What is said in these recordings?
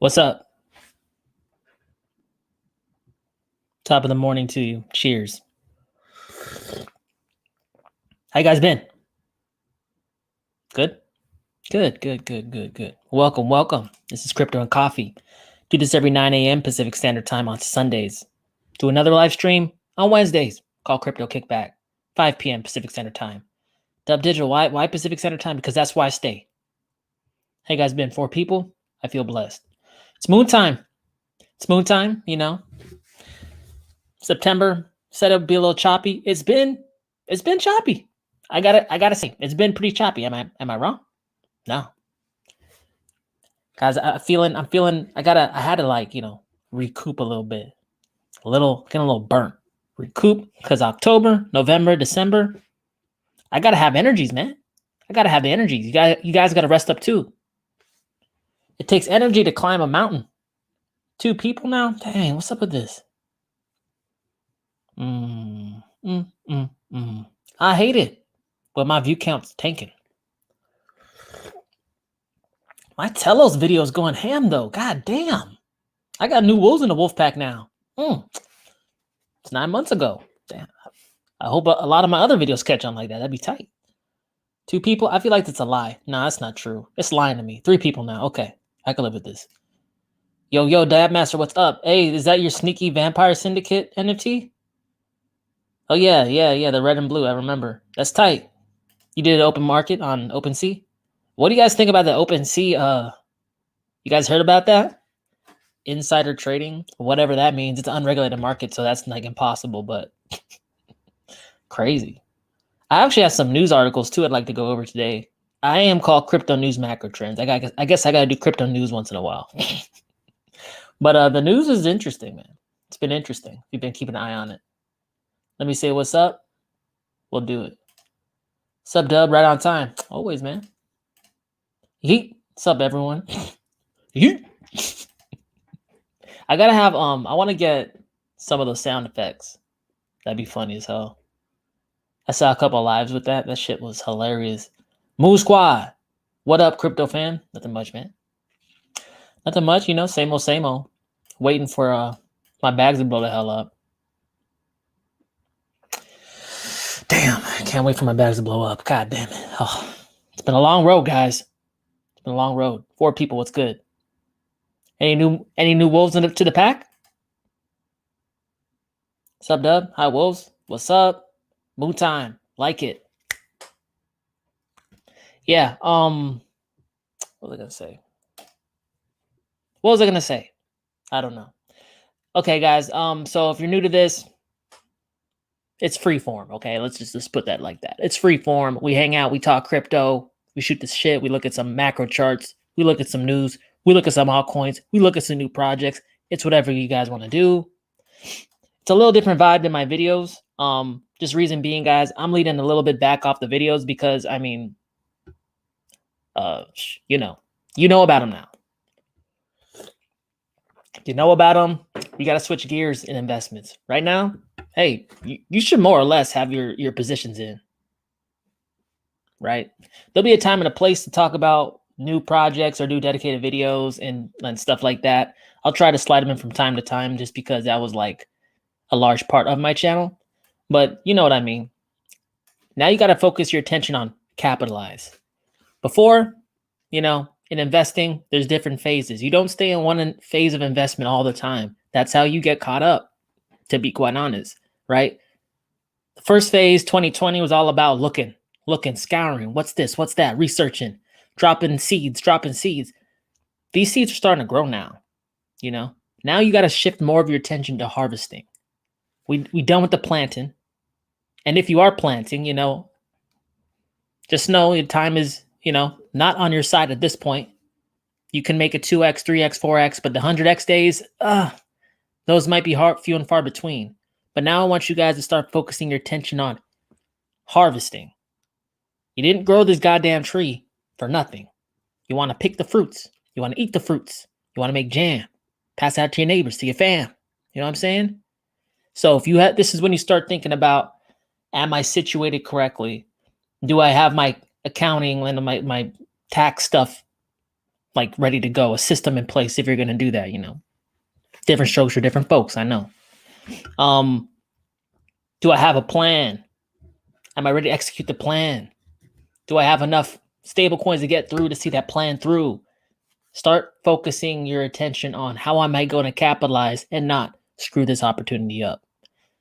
What's up? Top of the morning to you. Cheers. How you guys been? Good? Good. Welcome. This is Crypto and Coffee. Do this every 9 a.m. Pacific Standard Time on Sundays. Do another live stream on Wednesdays called Crypto Kickback, 5 p.m. Pacific Standard Time. Dubdigital, why Pacific Standard Time? Because that's why I stay. How you guys been? 4 people? I feel blessed. It's moon time. You know. September said it would be a little choppy. It's been choppy. I gotta say, it's been pretty choppy. Am I wrong? No. Guys, I'm feeling I had to recoup a little bit. Getting a little burnt. Recoup because October, November, December. I gotta have energies, man. I gotta have the energies. You guys gotta rest up too. It takes energy to climb a mountain. 2 people now? Dang, what's up with this? I hate it, but my view count's tanking. My Telos video's going ham though. God damn. I got new wolves in the wolf pack now. It's 9 months ago. Damn. I hope a lot of my other videos catch on like that. That'd be tight. 2 people? I feel like that's a lie. No, that's not true. It's lying to me. 3 people now. Okay. I can live with this. Yo, Dabmaster, what's up? Hey, is that your sneaky Vampire Syndicate NFT? Oh, yeah, the red and blue. I remember. That's tight. You did an open market on OpenSea? What do you guys think about the OpenSea? You guys heard about that? Insider trading, whatever that means. It's an unregulated market, so that's like impossible, but crazy. I actually have some news articles too I'd like to go over today. I am called Crypto News Macro Trends. I guess I got to do crypto news once in a while. But the news is interesting, man. It's been interesting. We've been keeping an eye on it. Let me say what's up. We'll do it. Sub Dub, right on time. Always, man. Yeet. Sup, everyone. Yeet. I gotta have I want to get some of those sound effects. That'd be funny as hell. I saw a couple of lives with that. That shit was hilarious. Moo Squad. What up, crypto fan? Nothing much, man. Nothing much, same old. Waiting for my bags to blow the hell up. Damn, I can't wait for my bags to blow up. God damn it. Oh, it's been a long road, guys. It's been a long road. 4 people, what's good? Any new wolves to the pack? Sub Dub? Hi, wolves. What's up? Moon time. Like it. Yeah, what was I gonna say? I don't know. Okay, guys. So if you're new to this, it's free form, okay? Let's put that like that. It's free form. We hang out, we talk crypto, we shoot the shit, we look at some macro charts, we look at some news, we look at some altcoins, we look at some new projects. It's whatever you guys want to do. It's a little different vibe than my videos. Just reason being, guys, I'm leading a little bit back off the videos because you know about them now. You know about them. You got to switch gears in investments. Right now, hey, you should more or less have your positions in. Right? There'll be a time and a place to talk about new projects or do dedicated videos and stuff like that. I'll try to slide them in from time to time just because that was like a large part of my channel. But you know what I mean. Now you got to focus your attention on capitalize. Before, in investing, there's different phases. You don't stay in one phase of investment all the time. That's how you get caught up, to be quite honest, right? The first phase, 2020, was all about looking, scouring. What's this? What's that? Researching, dropping seeds. These seeds are starting to grow now, Now you got to shift more of your attention to harvesting. We done with the planting. And if you are planting, just know your time is, not on your side at this point. You can make a 2x, 3x, 4x, but the 100x days, those might be few and far between. But now I want you guys to start focusing your attention on harvesting. You didn't grow this goddamn tree for nothing. You want to pick the fruits. You want to eat the fruits. You want to make jam. Pass out to your neighbors, to your fam. You know what I'm saying? So this is when you start thinking about, am I situated correctly? Do I have my accounting and my tax stuff like ready to go, a system in place if you're going to do that, you know. Different strokes for different folks, I know. Do I have a plan? Am I ready to execute the plan? Do I have enough stable coins to get through to see that plan through? Start focusing your attention on how am I going to capitalize and not screw this opportunity up.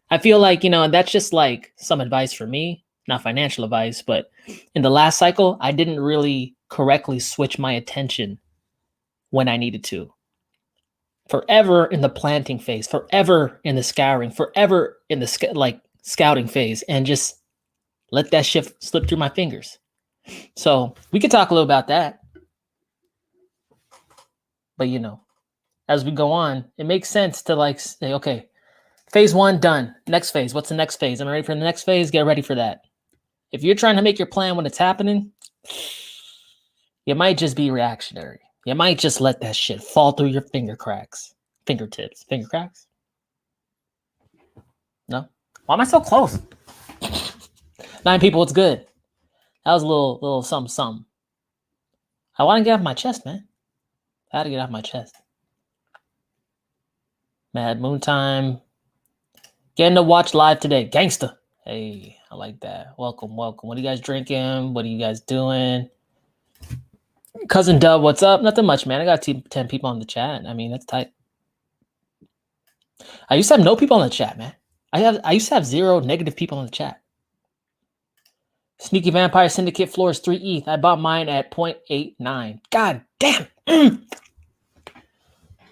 I feel like, you know, and that's just like some advice for me, not financial advice, but in the last cycle, I didn't really correctly switch my attention when I needed to. Forever in the planting phase, forever in the scouring, forever in the scouting phase, and just let that shit slip through my fingers. So we could talk a little about that. But, you know, as we go on, it makes sense to like say, okay, phase 1 done. Next phase. What's the next phase? Am I ready for the next phase? Get ready for that. If you're trying to make your plan when it's happening, you might just be reactionary. You might just let that shit fall through your fingertips. Finger cracks? No? Why am I so close? 9 people, it's good. That was a little something. I want to get off my chest, man. I had to get off my chest. Mad Moon Time. Getting to watch live today. Gangsta. Hey, I like that. Welcome. What are you guys drinking? What are you guys doing? Cousin Dub, what's up? Nothing much, man. I got 10 people on the chat. I mean, that's tight. I used to have no people in the chat, man. I used to have 0 negative people in the chat. Sneaky Vampire Syndicate floor is 3 ETH. I bought mine at 0.89. God damn. I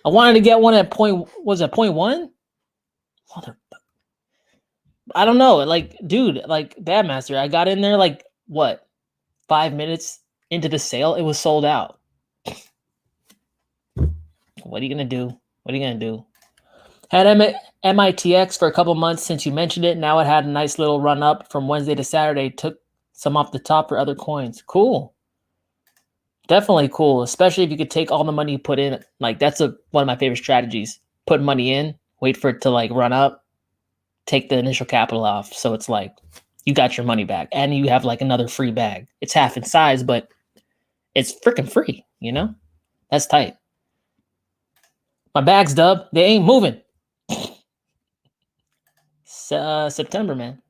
wanted to get one at 0.1? Mother. I don't know. Like, dude, like Badmaster, I got in there like what? 5 minutes into the sale, it was sold out. What are you gonna do? Had MITX for a couple months since you mentioned it. Now it had a nice little run up from Wednesday to Saturday. Took some off the top for other coins. Cool. Definitely cool, especially if you could take all the money you put in. Like, that's one of my favorite strategies. Put money in, wait for it to like run up, take the initial capital off. So it's like you got your money back and you have like another free bag. It's half in size, but it's freaking free, you know? That's tight. My bags, Dub, they ain't moving. September, man.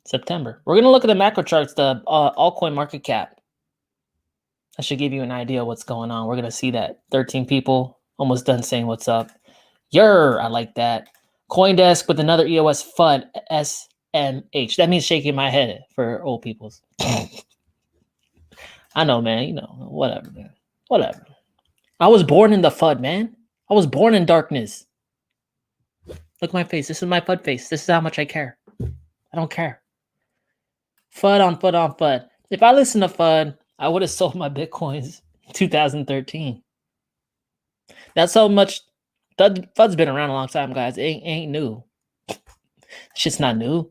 September. We're going to look at the macro charts, the altcoin market cap. That should give you an idea of what's going on. We're going to see that. 13 people, almost done saying what's up. I like that. CoinDesk with another EOS FUD SMH. That means shaking my head for old peoples. I know, man. You know, whatever, man. Whatever. I was born in the FUD, man. I was born in darkness. Look at my face. This is my FUD face. This is how much I care. I don't care. FUD on FUD on FUD. If I listened to FUD, I would have sold my Bitcoins in 2013. That's how much FUD's been around a long time, guys. It ain't new. Shit's not new.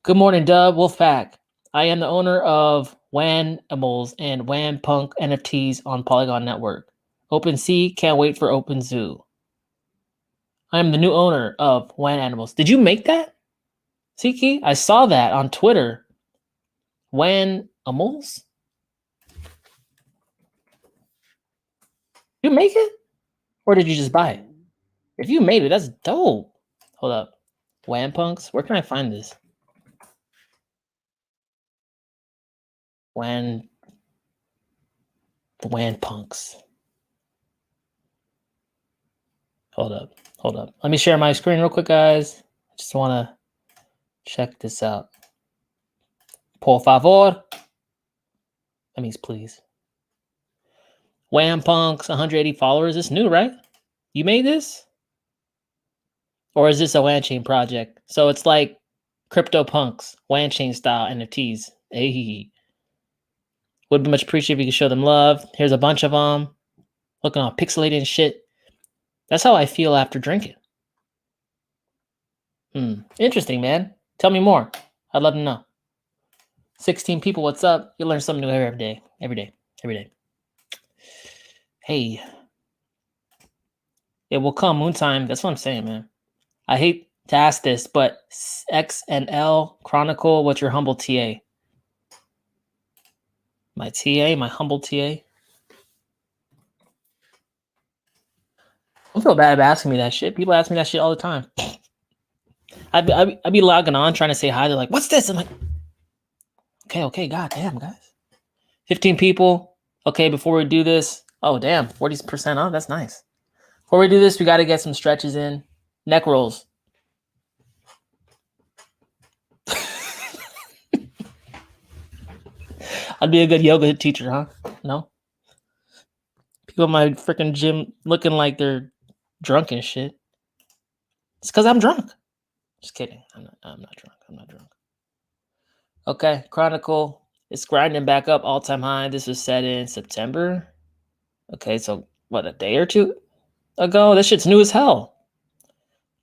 Good morning, Dub. Wolfpack. I am the owner of WhamPunk and WhamPunk NFTs on Polygon Network. OpenSea, can't wait for OpenZoo. I am the new owner of WhamPunk. Did you make that? Siki, I saw that on Twitter. WhamPunk? You make it? Or did you just buy it? If you made it, that's dope. Hold up. WhamPunks? Where can I find this? WhamPunks. Hold up. Let me share my screen real quick, guys. I just want to check this out. Por favor. That means please. WhamPunks, 180 followers. It's new, right? You made this? Or is this a WANchain project? So it's like CryptoPunks, WANchain style NFTs. Hey. Would be much appreciated if you could show them love. Here's a bunch of them. Looking all pixelated and shit. That's how I feel after drinking. Interesting, man. Tell me more. I'd love to know. 16 people, what's up? You learn something new every day. Hey. It will come moon time. That's what I'm saying, man. I hate to ask this, but XNL Chronicle, what's your humble TA? My TA, my humble TA. I feel bad about asking me that shit. People ask me that shit all the time. I'd be logging on trying to say hi. They're like, "What's this?" I'm like, "Okay, god damn, guys. 15 people. Okay, before we do this, oh damn, 40% off. That's nice. Before we do this, we got to get some stretches in. Neck rolls. I'd be a good yoga teacher, huh? No? People in my freaking gym looking like they're drunk and shit. It's because I'm drunk. Just kidding. I'm not drunk. I'm not drunk. Okay, Chronicle. It's grinding back up, all-time high. This was set in September. Okay, so what, a day or two ago? This shit's new as hell.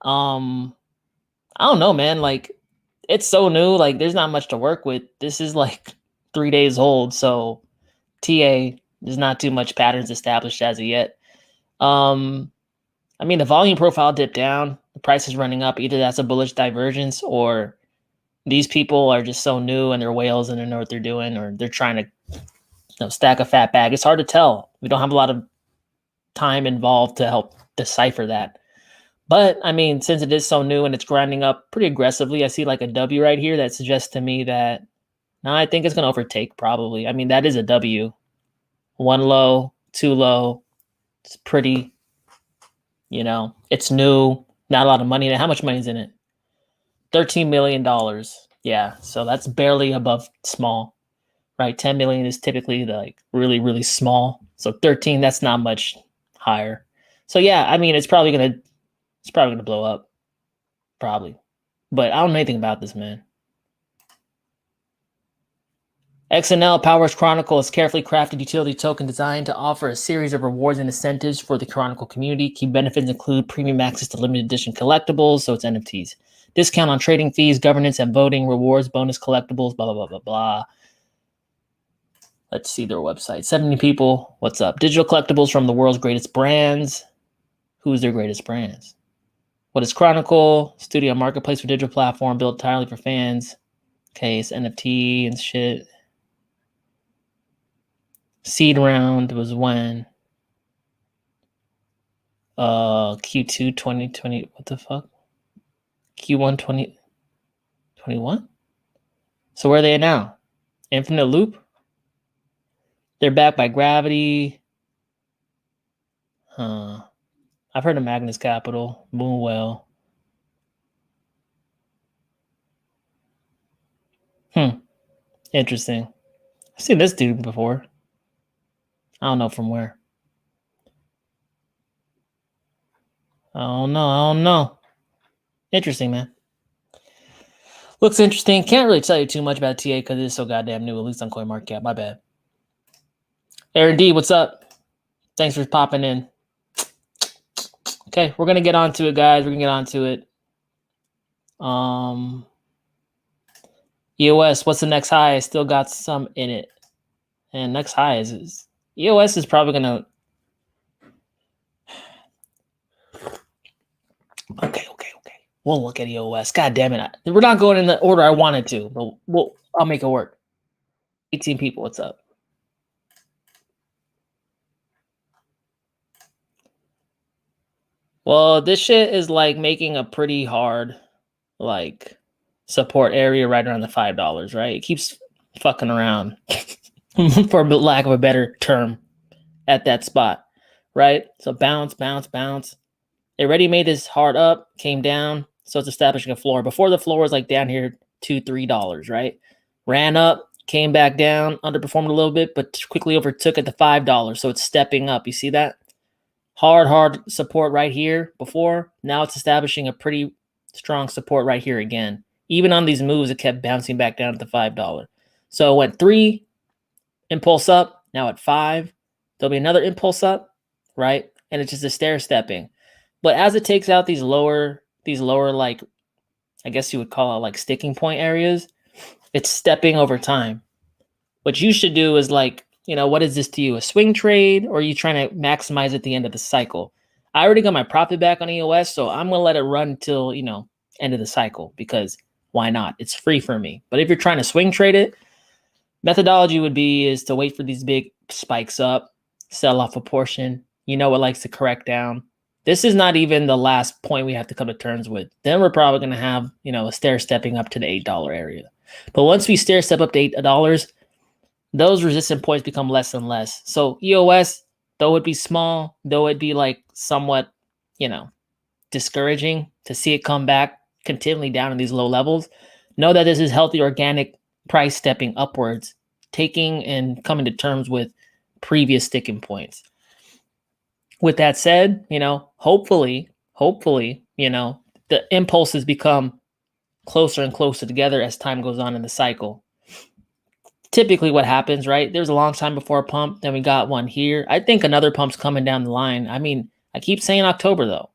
I don't know, man. Like, it's so new. Like, there's not much to work with. This is like 3 days old, so TA, there's not too much patterns established as of yet. I mean, the volume profile dipped down. The price is running up. Either that's a bullish divergence, or these people are just so new and they're whales and they know what they're doing, or they're trying to stack a fat bag. It's hard to tell. We don't have a lot of time involved to help decipher that. But I mean, since it is so new and it's grinding up pretty aggressively, I see like a W right here that suggests to me that no, I think it's going to overtake probably. I mean, that is a W. 1 low, 2 low. It's pretty, it's new. Not a lot of money. How much money is in it? $13 million. Yeah, so that's barely above small, right? 10 million is typically like really, really small. So 13, that's not much higher. So yeah, I mean, it's probably gonna blow up, probably. But I don't know anything about this, man. XNL powers Chronicle, is carefully crafted utility token designed to offer a series of rewards and incentives for the Chronicle community. Key benefits include premium access to limited edition collectibles, so it's NFTs. Discount on trading fees, governance and voting, rewards, bonus collectibles, blah, blah, blah, blah, blah. Let's see their website. 70 people. What's up? Digital collectibles from the world's greatest brands. Who's their greatest brands? What is Chronicle? Studio marketplace for digital platform built entirely for fans. Okay, it's NFT and shit. Seed round was when? Q2 2020. What the fuck? Q1 2021? So where are they now? Infinite Loop? They're backed by Gravity. I've heard of Magnus Capital, Moonwell. Interesting. I've seen this dude before. I don't know from where. I don't know. Interesting, man. Looks interesting. Can't really tell you too much about TA because it's so goddamn new, at least on CoinMarketCap. My bad. Aaron D, what's up? Thanks for popping in. Okay, we're going to get onto it, guys. We're going to get onto it. EOS, what's the next high? I still got some in it. And next high is EOS is probably going to... Okay. We'll look at EOS. God damn it. We're not going in the order I wanted to, but I'll make it work. 18 people, what's up? Well, this shit is like making a pretty hard like support area right around the $5, right? It keeps fucking around for lack of a better term at that spot, right? So bounce. It already made this hard up, came down, so it's establishing a floor. Before the floor was like down here $2, $3, right? Ran up, came back down, underperformed a little bit, but quickly overtook at the $5. So it's stepping up. You see that? Hard support right here before. Now it's establishing a pretty strong support right here again. Even on these moves, it kept bouncing back down at the $5. So it went 3, impulse up, now at 5. There'll be another impulse up, right? And it's just a stair stepping. But as it takes out these lower, like, I guess you would call it like sticking point areas, it's stepping over time. What you should do is like, what is this to you? A swing trade, or are you trying to maximize at the end of the cycle? I already got my profit back on EOS, so I'm going to let it run until, end of the cycle, because why not? It's free for me. But if you're trying to swing trade it, methodology is to wait for these big spikes up, sell off a portion. It likes to correct down. This is not even the last point we have to come to terms with. Then we're probably going to have, a stair stepping up to the $8 area. But once we stair step up to $8, those resistant points become less and less. So EOS, though it be small, though it be like somewhat, discouraging to see it come back continually down in these low levels, know that this is healthy organic price stepping upwards, taking and coming to terms with previous sticking points. With that said, hopefully, the impulses become closer and closer together as time goes on in the cycle. Typically what happens, right? There's a long time before a pump, then we got one here. I think another pump's coming down the line. I mean, I keep saying October though.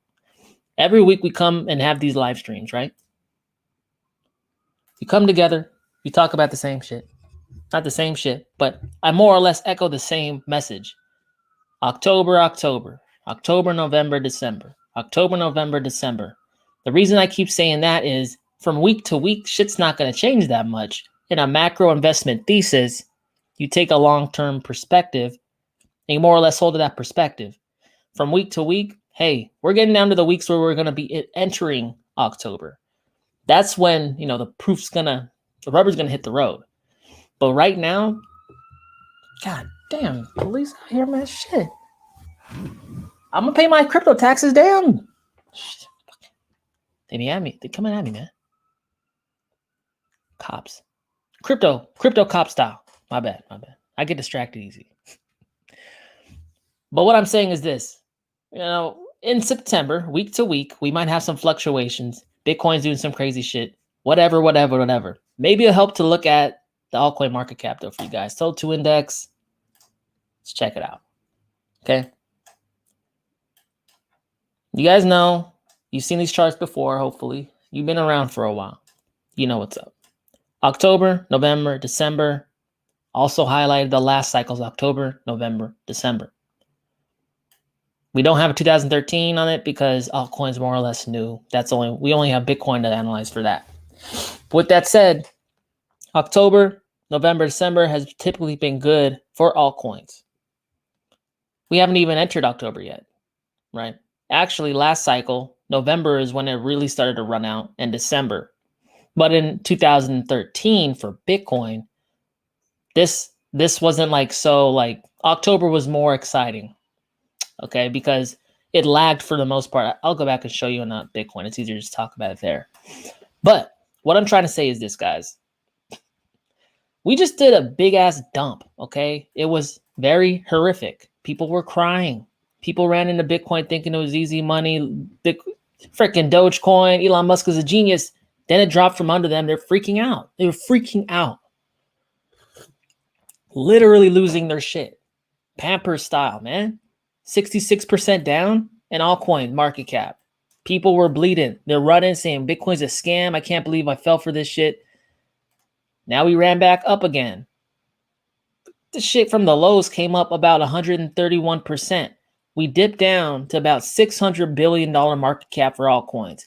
Every week we come and have these live streams, right? We come together, we talk about the same shit. Not the same shit, but I more or less echo the same message. October, November, December. October, November, December. The reason I keep saying that is from week to week, shit's not going to change that much. In a macro investment thesis, you take a long-term perspective and you more or less hold to that perspective. From week to week, hey, we're getting down to the weeks where we're going to be entering October. That's when, the the rubber's going to hit the road. But right now, god damn, police out here, man, shit. I'm going to pay my crypto taxes down. They be at me. They're coming at me, man. Cops. Crypto cop style. My bad. I get distracted easy. But what I'm saying is this. In September, week to week, we might have some fluctuations. Bitcoin's doing some crazy shit. Whatever. Maybe it'll help to look at the altcoin market cap, though, for you guys. Total 2 index. Let's check it out. Okay. You guys know, you've seen these charts before, hopefully. You've been around for a while. You know what's up. October, November, December. Also highlighted the last cycles, October, November, December. We don't have a 2013 on it because altcoin's more or less new. We only have Bitcoin to analyze for that. With that said, October, November, December has typically been good for altcoins. We haven't even entered October yet, right? Actually, last cycle, November is when it really started to run out, and December. But in 2013 for Bitcoin, this wasn't October was more exciting, okay? Because it lagged for the most part. I'll go back and show you on Bitcoin. It's easier to just talk about it there. But what I'm trying to say is this, guys. We just did a big-ass dump, okay? It was very horrific. People were crying. People ran into Bitcoin thinking it was easy money. Freaking Dogecoin, Elon Musk is a genius. Then it dropped from under them. They're freaking out. They were freaking out. Literally losing their shit. Pampers style, man. 66% down in altcoin market cap. People were bleeding. They're running saying Bitcoin's a scam. I can't believe I fell for this shit. Now we ran back up again. The shit from the lows came up about 131%. We dipped down to about $600 billion market cap for altcoins.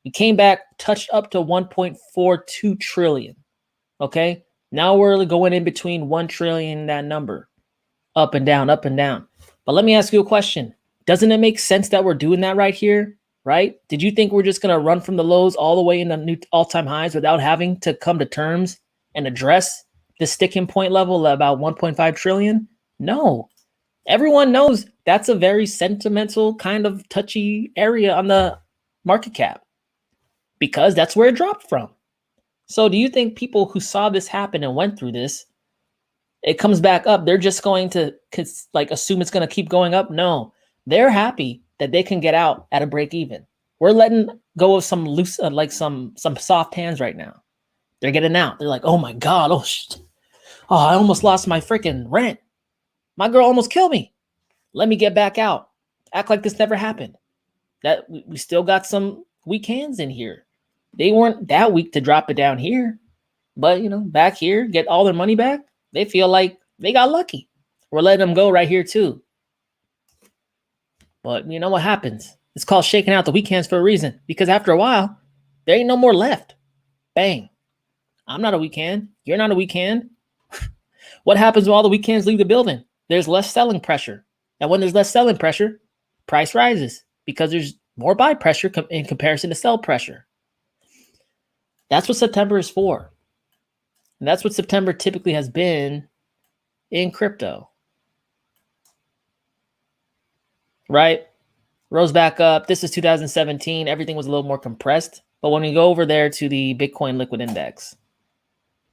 We came back, touched up to 1.42 trillion. Okay? Now we're going in between 1 trillion and that number. Up and down, up and down. But let me ask you a question. Doesn't it make sense that we're doing that right here? Right? Did you think we're just going to run from the lows all the way into new all-time highs without having to come to terms and address the sticking point level at about 1.5 trillion? No. Everyone knows that's a very sentimental kind of touchy area on the market cap because that's where it dropped from. So do you think people who saw this happen and went through this, it comes back up, they're just going to assume it's going to keep going up? No. They're happy that they can get out at a break even. We're letting go of some loose, some soft hands right now. They're getting out. They're like, oh my God, oh shit. Oh, I almost lost my freaking rent. My girl almost killed me. Let me get back out. Act like this never happened. That we still got some weak hands in here. They weren't that weak to drop it down here. But, back here, get all their money back. They feel like they got lucky. We're letting them go right here too. But you know what happens? It's called shaking out the weak hands for a reason. Because after a while, there ain't no more left. Bang. I'm not a weak hand. You're not a weak hand. What happens when all the weak hands leave the building? There's less selling pressure. And when there's less selling pressure, price rises. because there's more buy pressure in comparison to sell pressure. That's what September is for. And that's what September typically has been in crypto. Right? Rose back up. This is 2017. Everything was a little more compressed. But when we go over there to the Bitcoin Liquid Index,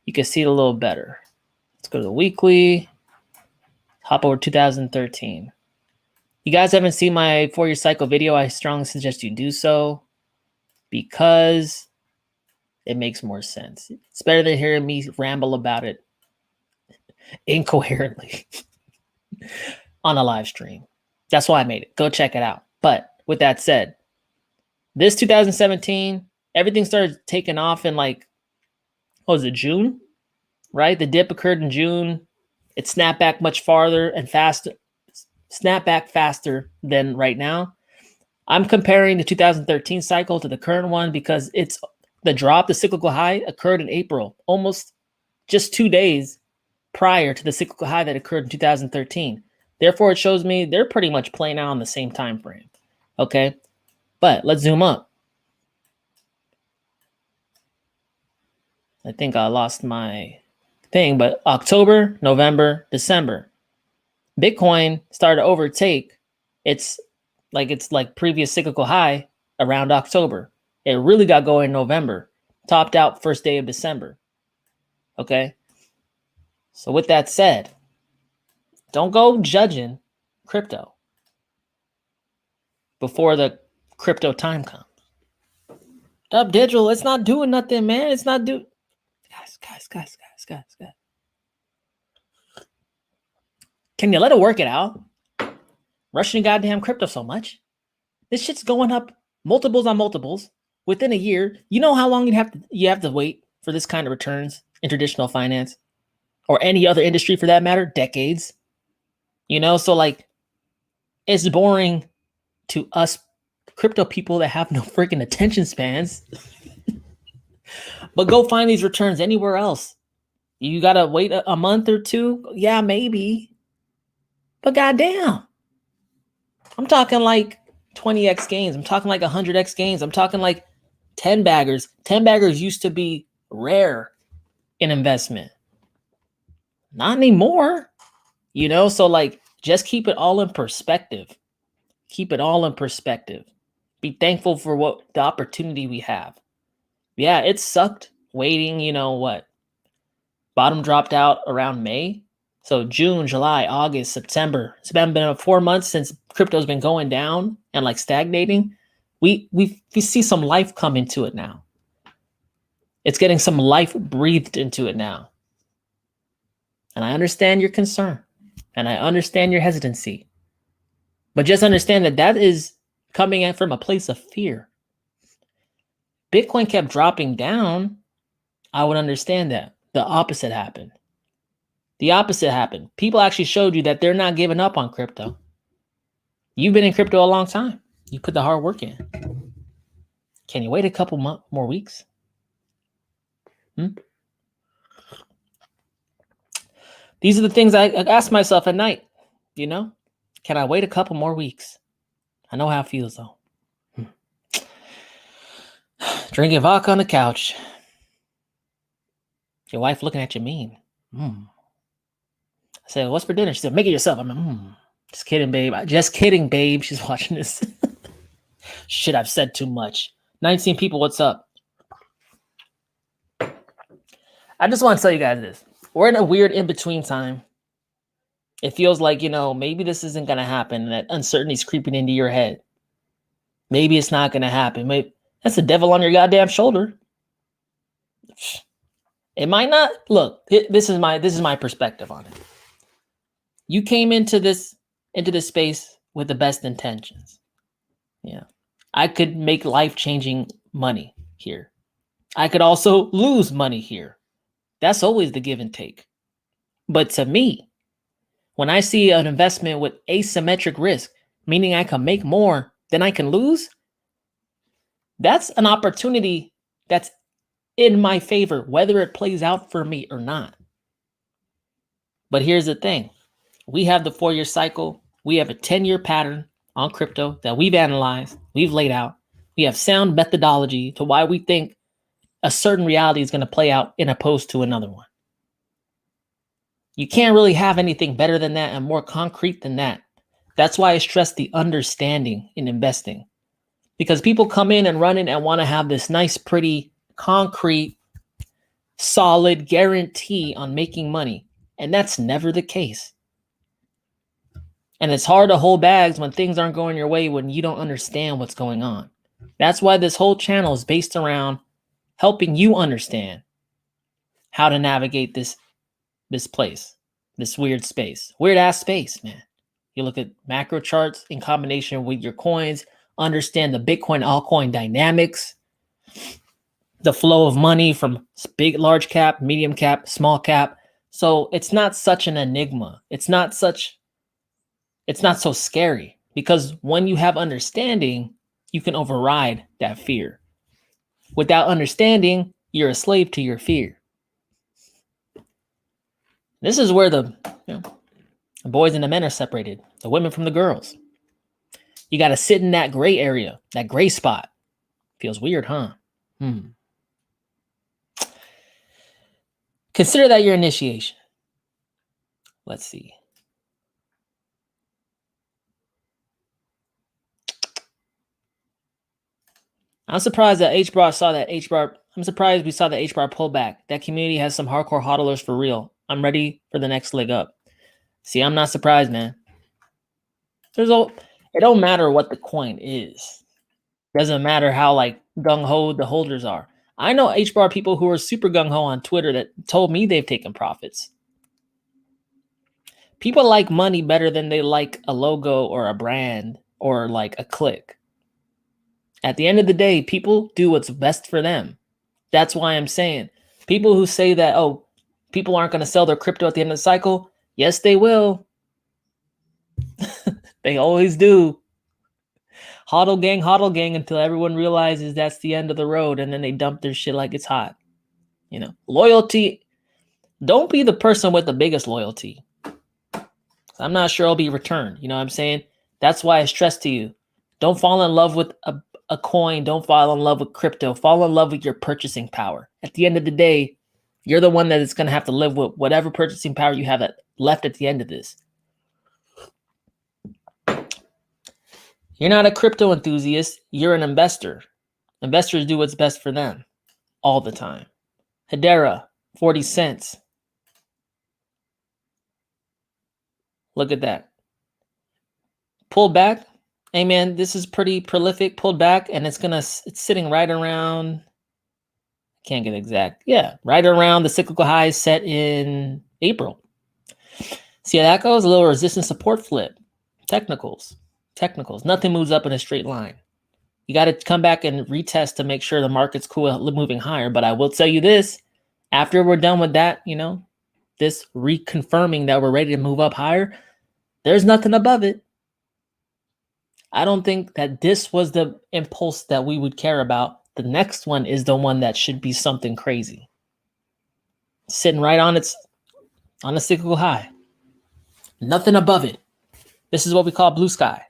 you can see it a little better. Let's go to the weekly. Hop over 2013. You guys haven't seen my 4-year cycle video. I strongly suggest you do so because it makes more sense. It's better than hearing me ramble about it incoherently on a live stream. That's why I made it. Go check it out. But with that said, this 2017, everything started taking off in like, what was it, June? Right? The dip occurred in June. It snapped back much farther and faster. Snap back faster than right now. I'm comparing the 2013 cycle to the current one because it's the drop, the cyclical high occurred in April, almost just 2 days prior to the cyclical high that occurred in 2013. Therefore, it shows me they're pretty much playing out on the same time frame. Okay, but let's zoom up. I think I lost my thing, but October, November, December. Bitcoin started to overtake its previous cyclical high around October. It really got going in November, topped out first day of December. Okay. So with that said, don't go judging crypto before the crypto time comes. Dubdigital, it's not doing nothing, man. It's not doing. Guys. Can you let it work it out? Rushing goddamn crypto so much. This shit's going up multiples on multiples within a year. You know how long you have to wait for this kind of returns in traditional finance or any other industry for that matter? Decades. You know, so like it's boring to us crypto people that have no freaking attention spans. But go find these returns anywhere else. You gotta wait a month or two. Yeah, maybe. But goddamn, I'm talking like 20x gains. I'm talking like 100x gains. I'm talking like 10 baggers. 10 baggers used to be rare in investment. Not anymore. You know, so like just keep it all in perspective. Keep it all in perspective. Be thankful for what the opportunity we have. Yeah, it sucked waiting, you know what? Bottom dropped out around May. So June, July, August, September. It's been 4 months since crypto's been going down and like stagnating. We see some life come into it now. It's getting some life breathed into it now. And I understand your concern. And I understand your hesitancy. But just understand that that is coming in from a place of fear. Bitcoin kept dropping down. I would understand that. The opposite happened. The opposite happened. People actually showed you that they're not giving up on crypto. You've been in crypto a long time. You put the hard work in. Can you wait a couple more weeks? These are the things I ask myself at night. You know, can I wait a couple more weeks? I know how it feels though. Drinking vodka on the couch. Your wife looking at you mean. I said, what's for dinner? She said, make it yourself. I'm like, just kidding, babe. Just kidding, babe. She's watching this. Shit, I've said too much. 19 people, what's up? I just want to tell you guys this. We're in a weird in-between time. It feels like, you know, maybe this isn't going to happen. That uncertainty is creeping into your head. Maybe it's not going to happen. Maybe that's the devil on your goddamn shoulder. It might not. Look, this is my perspective on it. You came into this space with the best intentions. Yeah. I could make life-changing money here. I could also lose money here. That's always the give and take. But to me, when I see an investment with asymmetric risk, meaning I can make more than I can lose, that's an opportunity that's in my favor, whether it plays out for me or not. But here's the thing. We have the 4-year cycle. We have a 10-year pattern on crypto that we've analyzed, we've laid out. We have sound methodology to why we think a certain reality is going to play out in opposed to another one. You can't really have anything better than that and more concrete than that. That's why I stress the understanding in investing. Because people come in and run in and want to have this nice, pretty, concrete, solid guarantee on making money. And that's never the case. And it's hard to hold bags when things aren't going your way when you don't understand what's going on. That's why this whole channel is based around helping you understand how to navigate this place, this weird space. Weird ass space, man. You look at macro charts in combination with your coins, understand the Bitcoin altcoin dynamics, the flow of money from big, large cap, medium cap, small cap. So it's not such an enigma. It's not so scary, because when you have understanding, you can override that fear. Without understanding, you're a slave to your fear. This is where the boys and the men are separated, the women from the girls. You got to sit in that gray area, that gray spot. Feels weird, huh? Consider that your initiation. Let's see. I'm surprised that HBAR saw that HBAR. I'm surprised we saw the HBAR pullback. That community has some hardcore hodlers for real. I'm ready for the next leg up. See, I'm not surprised, man. It don't matter what the coin is. It doesn't matter how like gung-ho the holders are. I know HBAR people who are super gung-ho on Twitter that told me they've taken profits. People like money better than they like a logo or a brand or like a click. At the end of the day, people do what's best for them. That's why I'm saying people who say that, oh, people aren't going to sell their crypto at the end of the cycle. Yes, they will. They always do. Hodl gang until everyone realizes that's the end of the road, and then they dump their shit like it's hot. Loyalty. Don't be the person with the biggest loyalty. I'm not sure it'll be returned. You know what I'm saying? That's why I stress to you, don't fall in love with a coin. Don't fall in love with crypto. Fall in love with your purchasing power. At the end of the day, you're the one that is going to have to live with whatever purchasing power you have left at the end of this. You're not a crypto enthusiast. You're an investor. Investors do what's best for them all the time. Hedera, 40 cents. Look at that. Pulled back. Hey, man, this is pretty prolific. Pulled back, and it's sitting right around, can't get exact. Yeah, right around the cyclical highs set in April. See how that goes? A little resistance support flip. Technicals. Nothing moves up in a straight line. You got to come back and retest to make sure the market's cool moving higher. But I will tell you this, after we're done with that, this reconfirming that we're ready to move up higher, there's nothing above it. I don't think that this was the impulse that we would care about. The next one is the one that should be something crazy. Sitting right on a cyclical high. Nothing above it. This is what we call blue sky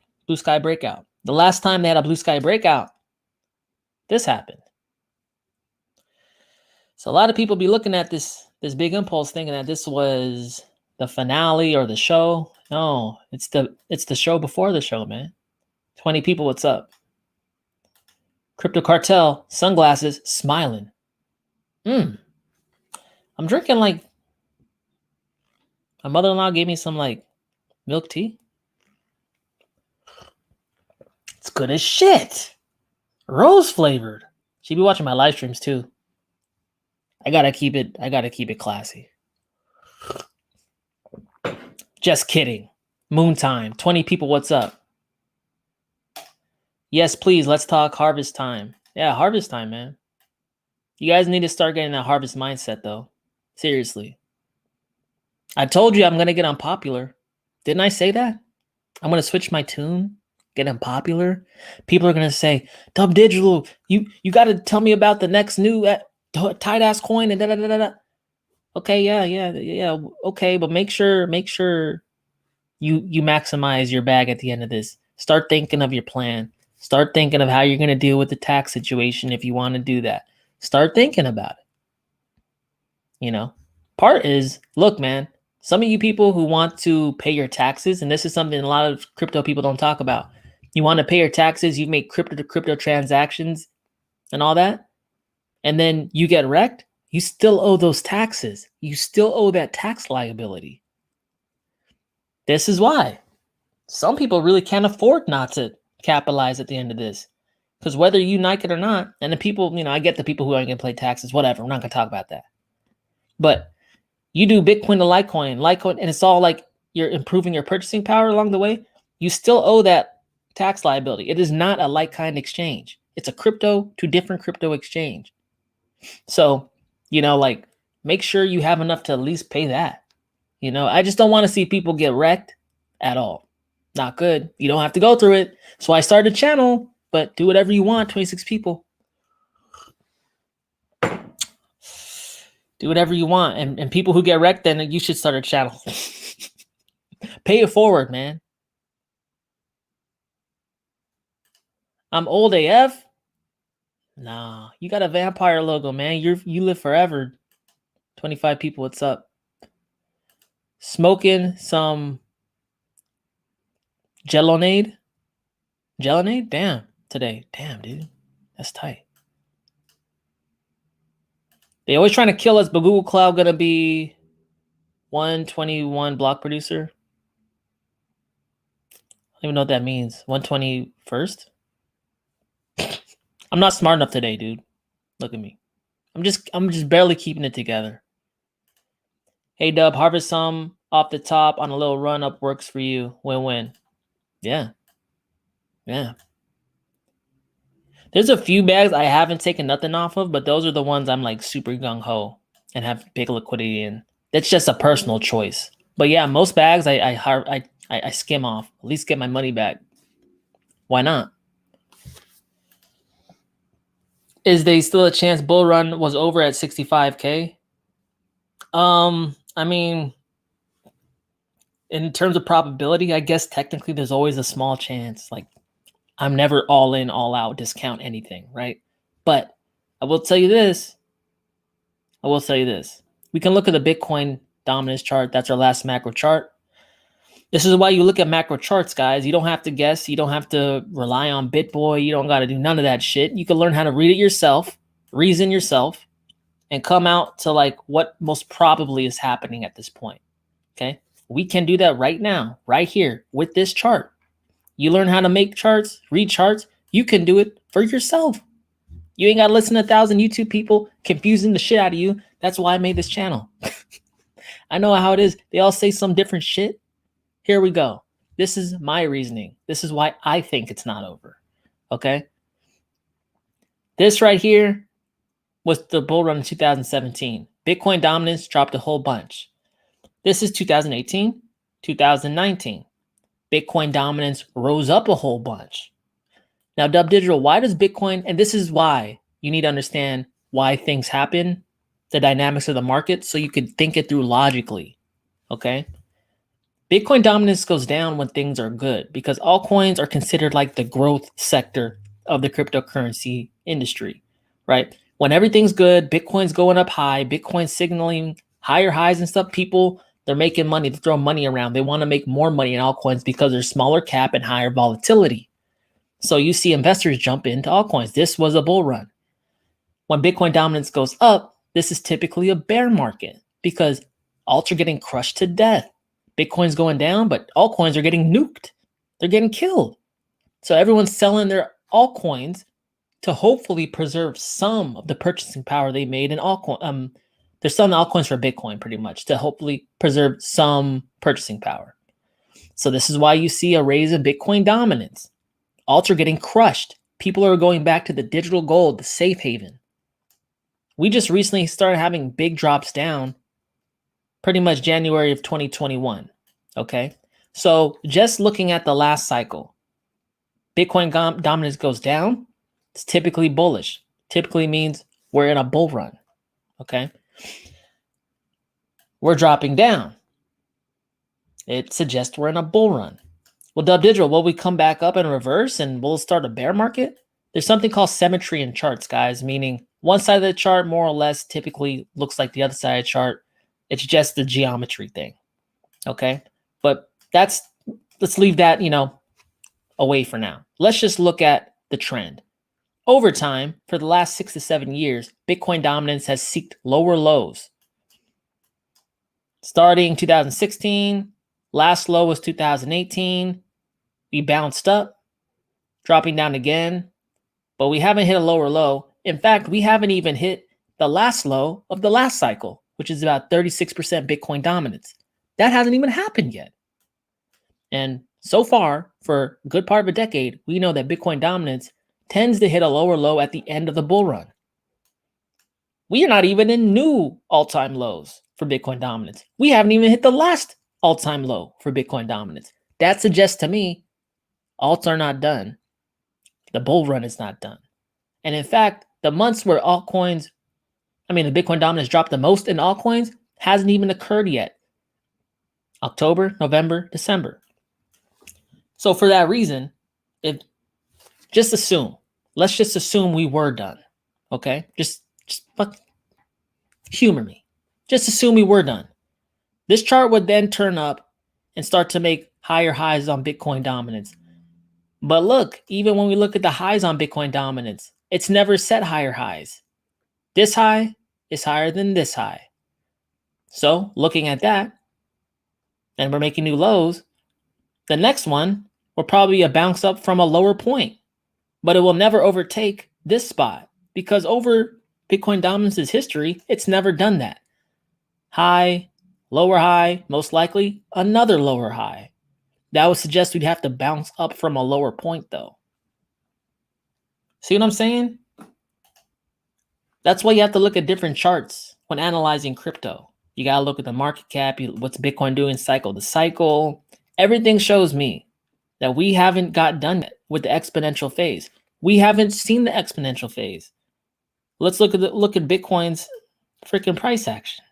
breakout. The last time they had a blue sky breakout, this happened. So a lot of people be looking at this big impulse thinking that this was the finale or the show. No, it's the show before the show, man. 20 people, what's up? Crypto Cartel, sunglasses, smiling. I'm drinking like, my mother-in-law gave me some like milk tea. It's good as shit. Rose flavored. She be watching my live streams too. I gotta keep it classy. Just kidding. Moon time. 20 people, what's up? Yes, please, let's talk harvest time. Yeah, harvest time, man. You guys need to start getting that harvest mindset, though. Seriously. I told you I'm going to get unpopular. Didn't I say that? I'm going to switch my tune, get unpopular. People are going to say, Dubdigital, you got to tell me about the next new tight-ass coin and da-da-da-da-da. Okay, yeah. Okay, but make sure you maximize your bag at the end of this. Start thinking of your plan. Start thinking of how you're going to deal with the tax situation if you want to do that. Start thinking about it. You know, part is, look, man, some of you people who want to pay your taxes, and this is something a lot of crypto people don't talk about. You want to pay your taxes, you make crypto to crypto transactions and all that, and then you get wrecked, you still owe those taxes. You still owe that tax liability. This is why some people really can't afford not to capitalize at the end of this. Because whether you like it or not, and the people, I get the people who aren't going to pay taxes, whatever. We're not going to talk about that. But you do Bitcoin to Litecoin, and it's all like you're improving your purchasing power along the way. You still owe that tax liability. It is not a like-kind exchange. It's a crypto to different crypto exchange. So, make sure you have enough to at least pay that. I just don't want to see people get wrecked at all. Not good. You don't have to go through it. That's why I started a channel, but do whatever you want, 26 people. Do whatever you want. And people who get wrecked, then you should start a channel. Pay it forward, man. I'm old AF? Nah, you got a vampire logo, man. You live forever. 25 people, what's up? Smoking some Gelonade? Damn, today. Damn, dude. That's tight. They always trying to kill us, but Google Cloud gonna be 121 block producer. I don't even know what that means. 121st? I'm not smart enough today, dude. Look at me. I'm just barely keeping it together. Hey Dub, harvest some off the top on a little run up works for you. Win-win. Yeah. There's a few bags I haven't taken nothing off of, but those are the ones I'm like super gung-ho and have big liquidity in. That's just a personal choice. But yeah, most bags I skim off. At least get my money back. Why not? Is there still a chance bull run was over at 65K? I mean, in terms of probability, I guess technically there's always a small chance. Like, I'm never all in, all out, discount anything, right? But I will tell you this. We can look at the Bitcoin dominance chart. That's our last macro chart. This is why you look at macro charts, guys. You don't have to guess. You don't have to rely on BitBoy. You don't got to do none of that shit. You can learn how to read it yourself, reason yourself, and come out to like what most probably is happening at this point. Okay? We can do that right now, right here with this chart. You learn how to make charts, read charts. You can do it for yourself. You ain't got to listen to 1,000 YouTube people confusing the shit out of you. That's why I made this channel. I know how it is. They all say some different shit. Here we go. This is my reasoning. This is why I think it's not over. Okay? This right here was the bull run in 2017. Bitcoin dominance dropped a whole bunch. This is 2018, 2019. Bitcoin dominance rose up a whole bunch. Now, Dubdigital, why does Bitcoin, and this is why you need to understand why things happen, the dynamics of the market, so you can think it through logically, okay? Bitcoin dominance goes down when things are good because altcoins are considered like the growth sector of the cryptocurrency industry, right? When everything's good, Bitcoin's going up high, Bitcoin's signaling higher highs and stuff, people, they're making money, they're throwing money around. They want to make more money in altcoins because there's smaller cap and higher volatility. So you see investors jump into altcoins. This was a bull run. When Bitcoin dominance goes up, this is typically a bear market because alts are getting crushed to death. Bitcoin's going down, but altcoins are getting nuked. They're getting killed. So everyone's selling their altcoins to hopefully preserve some of the purchasing power they made in altcoin. They're selling altcoins for Bitcoin pretty much to hopefully preserve some purchasing power. So this is why you see a raise in Bitcoin dominance. Alts are getting crushed. People are going back to the digital gold, the safe haven. We just recently started having big drops down pretty much January of 2021. Okay. So just looking at the last cycle, Bitcoin dominance goes down. It's typically bullish. Typically means we're in a bull run. Okay. We're dropping down. It suggests we're in a bull run. Well, Dubdigital, will we come back up in reverse and we'll start a bear market? There's something called symmetry in charts, guys, meaning one side of the chart more or less typically looks like the other side of the chart. It's just the geometry thing, okay? But let's leave that, away for now. Let's just look at the trend. Over time, for the last 6 to 7 years, Bitcoin dominance has seeked lower lows. Starting 2016, last low was 2018. We bounced up, dropping down again, but we haven't hit a lower low. In fact, we haven't even hit the last low of the last cycle, which is about 36% Bitcoin dominance. That hasn't even happened yet. And so far, for a good part of a decade, we know that Bitcoin dominance tends to hit a lower low at the end of the bull run. We are not even in new all-time lows for Bitcoin dominance. We haven't even hit the last all-time low for Bitcoin dominance. That suggests to me alts are not done. The bull run is not done. And in fact, the months where the Bitcoin dominance dropped the most in altcoins hasn't even occurred yet. October, November, December. So for that reason, let's just assume we were done. Okay? Just humor me. Just assume we were done. This chart would then turn up and start to make higher highs on Bitcoin dominance. But look, even when we look at the highs on Bitcoin dominance, it's never set higher highs. This high is higher than this high. So looking at that, and we're making new lows, the next one will probably be a bounce up from a lower point, but it will never overtake this spot because over Bitcoin dominance's history, it's never done that. High, lower high, most likely another lower high. That would suggest we'd have to bounce up from a lower point though. See what I'm saying? That's why you have to look at different charts when analyzing crypto. You got to look at the market cap, what's Bitcoin doing cycle to cycle. Everything shows me that we haven't got done yet with the exponential phase. We haven't seen the exponential phase. Let's look at Bitcoin's freaking price action.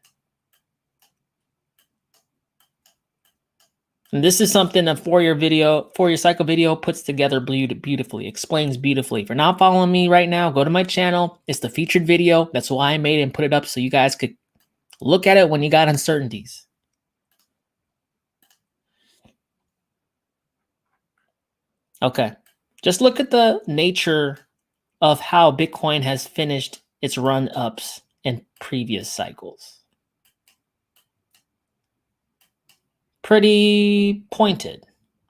And this is something a four-year cycle video puts together beautifully, explains beautifully. If you're not following me right now, go to my channel. It's the featured video. That's why I made it and put it up so you guys could look at it when you got uncertainties. Okay, just look at the nature of how Bitcoin has finished its run-ups in previous cycles. Pretty pointed,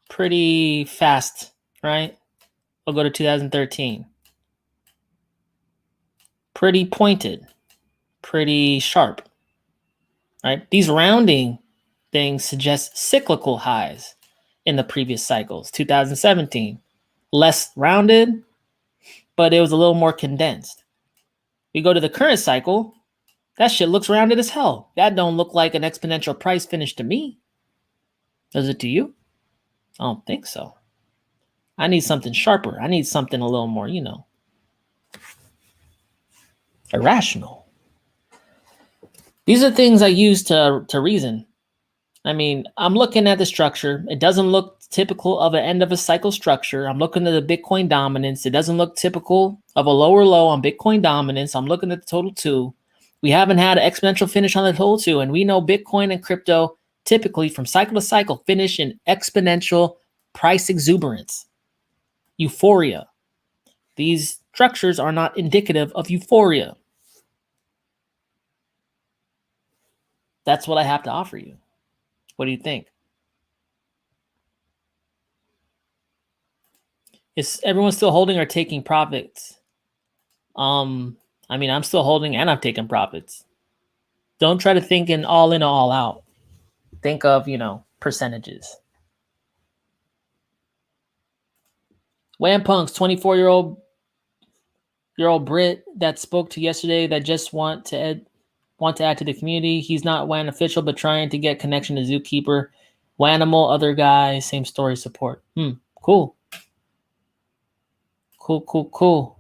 pretty fast, right? We'll go to 2013. Pretty pointed, pretty sharp, right? These rounding things suggest cyclical highs in the previous cycles. 2017, less rounded, but it was a little more condensed. We go to the current cycle, that shit looks rounded as hell. That don't look like an exponential price finish to me. Does it to you? I don't think so. I need something sharper. I need something a little more, irrational. These are things I use to reason. I'm looking at the structure. It doesn't look typical of an end of a cycle structure. I'm looking at the Bitcoin dominance. It doesn't look typical of a lower low on Bitcoin dominance. I'm looking at the total 2. We haven't had an exponential finish on the total 2, and we know Bitcoin and crypto typically from cycle to cycle finish in exponential price exuberance, euphoria. These structures are not indicative of euphoria. That's what I have to offer you. What do you think? Is everyone still holding or taking profits? I'm still holding and I've taken profits. Don't try to think in all in or all out. Think of, percentages. WhamPunk's 24-year-old Brit that spoke to yesterday that just want to add to the community. He's not WAN official, but trying to get connection to Zookeeper. Wanimal, other guy, same story, support. Cool. Cool.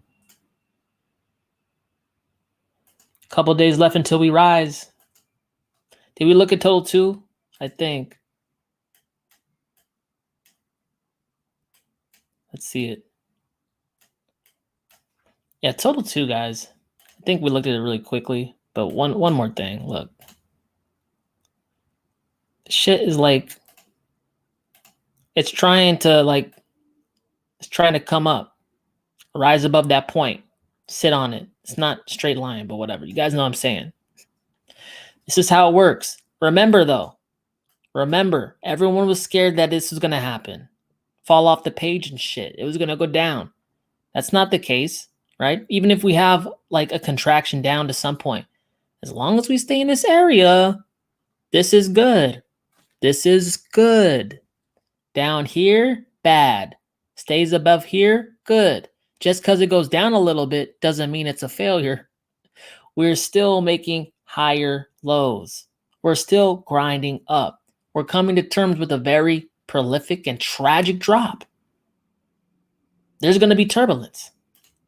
Couple days left until we rise. Did we look at total 2? I think. Let's see it. Yeah, total 2, guys. I think we looked at it really quickly, but one more thing. Look, shit is like, it's trying to come up, rise above that point, sit on it. It's not straight line, but whatever. You guys know what I'm saying. This is how it works. Remember though, everyone was scared that this was gonna happen, fall off the page and shit. It was gonna go down. That's not the case, right? Even if we have like a contraction down to some point, as long as we stay in this area, this is good. This is good. Down here, bad. Stays above here, good. Just because it goes down a little bit doesn't mean it's a failure. We're still making higher lows. We're still grinding up. We're coming to terms with a very prolific and tragic drop. There's going to be turbulence.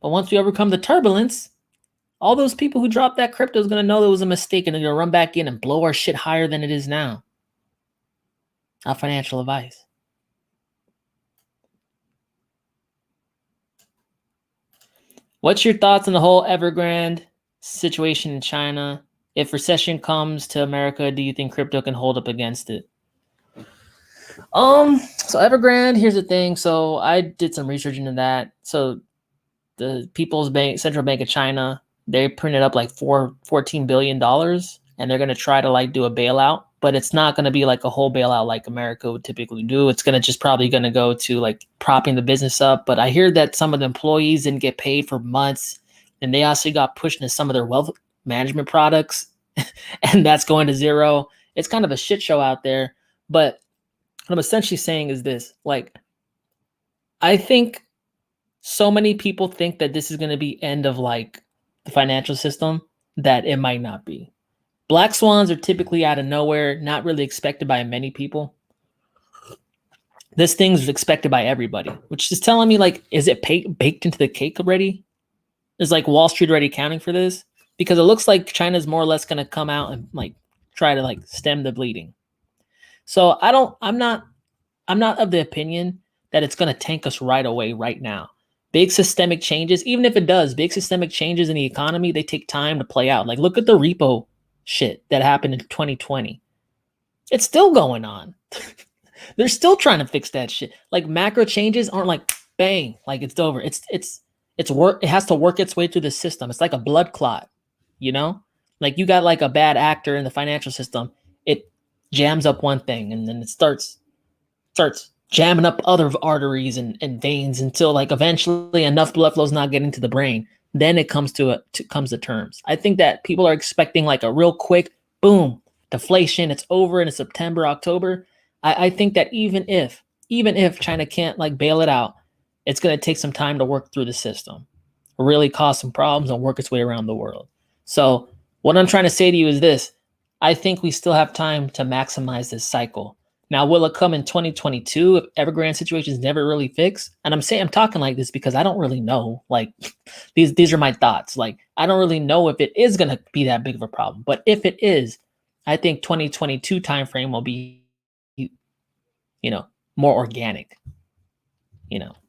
But once we overcome the turbulence, all those people who dropped that crypto is going to know it was a mistake and they're going to run back in and blow our shit higher than it is now. Not financial advice. What's your thoughts on the whole Evergrand situation in China? If recession comes to America, do you think crypto can hold up against it? So Evergrand, here's the thing. So I did some research into that. So the People's Bank, Central Bank of China, they printed up like $14 billion, and they're going to try to like do a bailout, but it's not going to be like a whole bailout like America would typically do. It's going to just probably going to go to like propping the business up. But I hear that some of the employees didn't get paid for months, and they also got pushed into some of their wealth management products, and that's going to zero. It's kind of a shit show out there. But what I'm essentially saying is this, like, I think so many people think that this is going to be end of like the financial system that it might not be. Black swans are typically out of nowhere, not really expected by many people. This thing's expected by everybody, which is telling me, like, is it baked into the cake already? Is like Wall Street already accounting for this? Because it looks like China's more or less going to come out and like try to like stem the bleeding. So I'm not of the opinion that it's going to tank us right away, right now. Big systemic changes, even if it does, big systemic changes in the economy, they take time to play out. Like, look at the repo shit that happened in 2020. It's still going on. They're still trying to fix that shit. Like, macro changes aren't like bang, like it's over. It's work. It has to work its way through the system. It's like a blood clot, you know? Like, you got like a bad actor in the financial system. It jams up one thing, and then it starts jamming up other arteries and veins until like eventually enough blood flow is not getting to the brain. Then it comes to terms. I think that people are expecting like a real quick boom deflation. It's over in September, October. I think that even if China can't like bail it out, it's going to take some time to work through the system, really cause some problems and work its way around the world. So what I'm trying to say to you is this: I think we still have time to maximize this cycle. Now, will it come in 2022 if Evergrande situation is never really fixed? And I'm talking like this because I don't really know. Like, these are my thoughts. Like, I don't really know if it is going to be that big of a problem. But if it is, I think 2022 timeframe will be, more organic.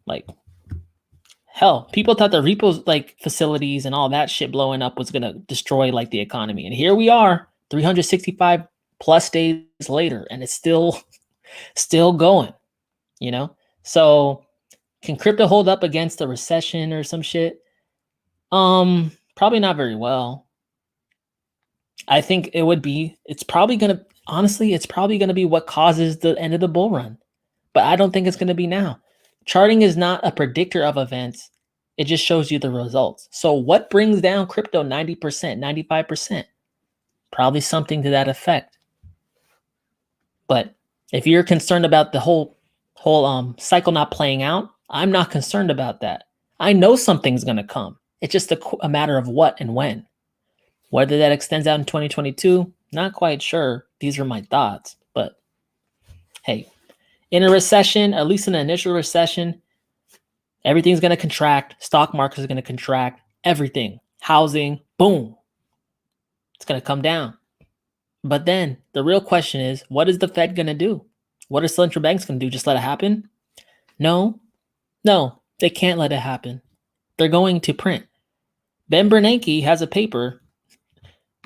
Like, hell, people thought the repos like facilities and all that shit blowing up was going to destroy like the economy. And here we are, 365 plus days later, and it's still going, So can crypto hold up against a recession or some shit? Probably not very well. I think it's probably going to be what causes the end of the bull run. But I don't think it's going to be now. Charting is not a predictor of events. It just shows you the results. So what brings down crypto 90%, 95%? Probably something to that effect. But if you're concerned about the whole cycle not playing out, I'm not concerned about that. I know something's going to come. It's just a matter of what and when. Whether that extends out in 2022, not quite sure. These are my thoughts. But hey, in a recession, at least in an initial recession, everything's going to contract. Stock market is going to contract. Everything. Housing, boom. It's going to come down. But then the real question is, what is the Fed going to do? What are central banks going to do? Just let it happen? No. No, they can't let it happen. They're going to print. Ben Bernanke has a paper,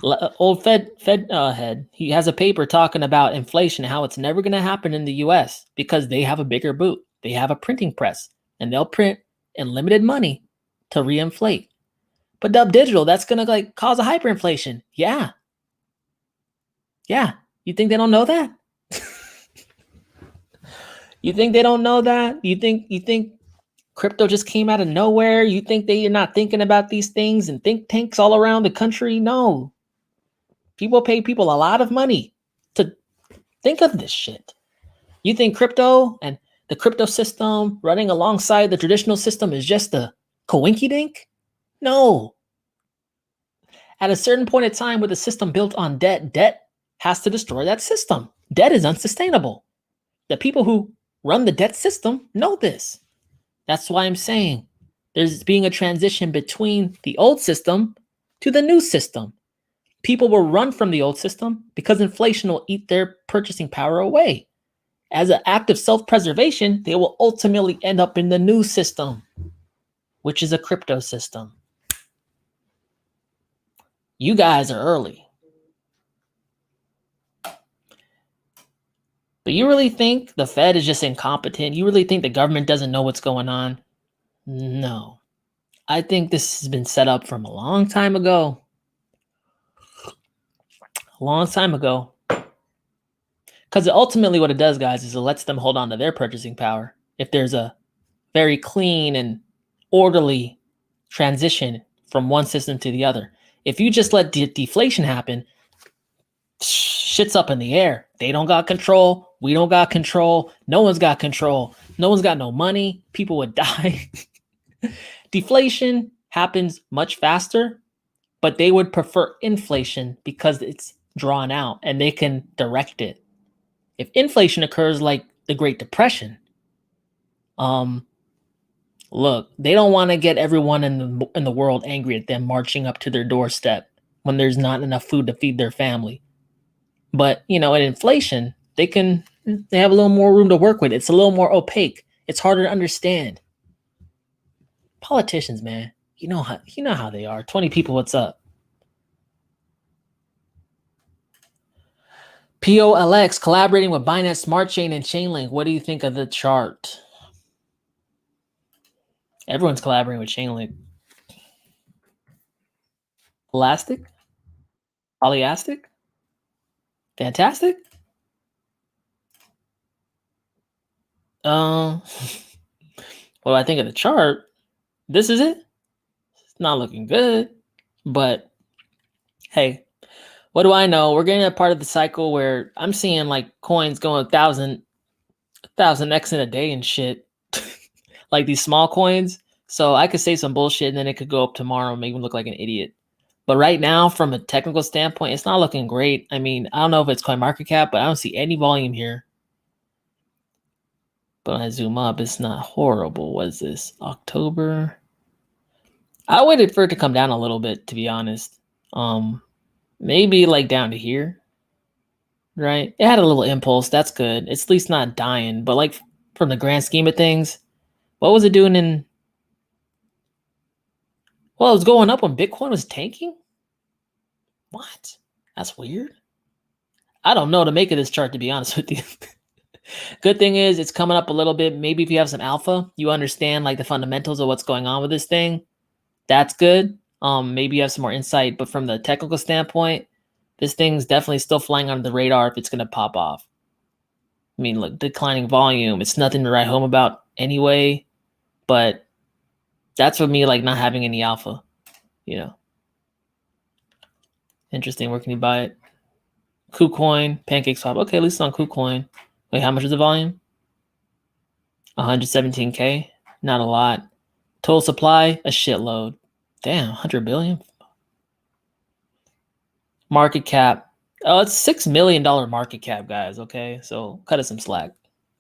old Fed head. He has a paper talking about inflation, how it's never going to happen in the U.S. because they have a bigger boot. They have a printing press, and they'll print in limited money to reinflate. But Dubdigital, that's going to like cause a hyperinflation. Yeah. You think they don't know that? You think they don't know that? You think crypto just came out of nowhere? You think they are not thinking about these things and think tanks all around the country? No. People pay people a lot of money to think of this shit. You think crypto and the crypto system running alongside the traditional system is just a coinky dink? No. At a certain point in time with a system built on debt has to destroy that system. Debt is unsustainable. The people who run the debt system know this. That's why I'm saying there's being a transition between the old system to the new system. People will run from the old system because inflation will eat their purchasing power away. As an act of self-preservation, they will ultimately end up in the new system, which is a crypto system. You guys are early. But you really think the Fed is just incompetent? You really think the government doesn't know what's going on? No. I think this has been set up from a long time ago. A long time ago. Because ultimately what it does, guys, is it lets them hold on to their purchasing power. If there's a very clean and orderly transition from one system to the other. If you just let deflation happen, shit's up in the air. They don't got control. We don't got control. No one's got control. No one's got no money. People would die. Deflation happens much faster, but they would prefer inflation because it's drawn out and they can direct it. If inflation occurs like the Great Depression, look, they don't want to get everyone in the world angry at them marching up to their doorstep when there's not enough food to feed their family. But, in inflation, they have a little more room to work with. It's a little more opaque. It's harder to understand. Politicians, man, you know how they are. 20 people, what's up? Polx collaborating with Binance Smart Chain and Chainlink. What do you think of the chart? Everyone's collaborating with Chainlink. Elastic? Polyastic? Fantastic? What do I think of the chart? This is it. It's not looking good, but hey, what do I know? We're getting a part of the cycle where I'm seeing like coins going 1,000x in a day and shit, like these small coins. So I could say some bullshit and then it could go up tomorrow and make me look like an idiot. But right now, from a technical standpoint, it's not looking great. I mean, I don't know if it's CoinMarketCap, but I don't see any volume here. But when I zoom up, it's not horrible. What is this? October? I waited for it to come down a little bit, to be honest. Maybe like down to here, right? It had a little impulse. That's good. It's at least not dying. But like from the grand scheme of things, what was it doing in? Well, it was going up when Bitcoin was tanking. What? That's weird. I don't know to make of this chart, to be honest with you. Good thing is it's coming up a little bit. Maybe if you have some alpha, you understand like the fundamentals of what's going on with this thing. That's good. Maybe you have some more insight, but from the technical standpoint, this thing's definitely still flying under the radar if it's going to pop off. I mean, look, declining volume, it's nothing to write home about anyway, but that's for me, like not having any alpha, Interesting. Where can you buy it? Kucoin, Pancake Swap. Okay, at least on Kucoin. Wait, how much is the volume? 117K. Not a lot. Total supply, a shitload. Damn, 100 billion. Market cap. Oh, it's $6 million market cap, guys. Okay, so cut us some slack.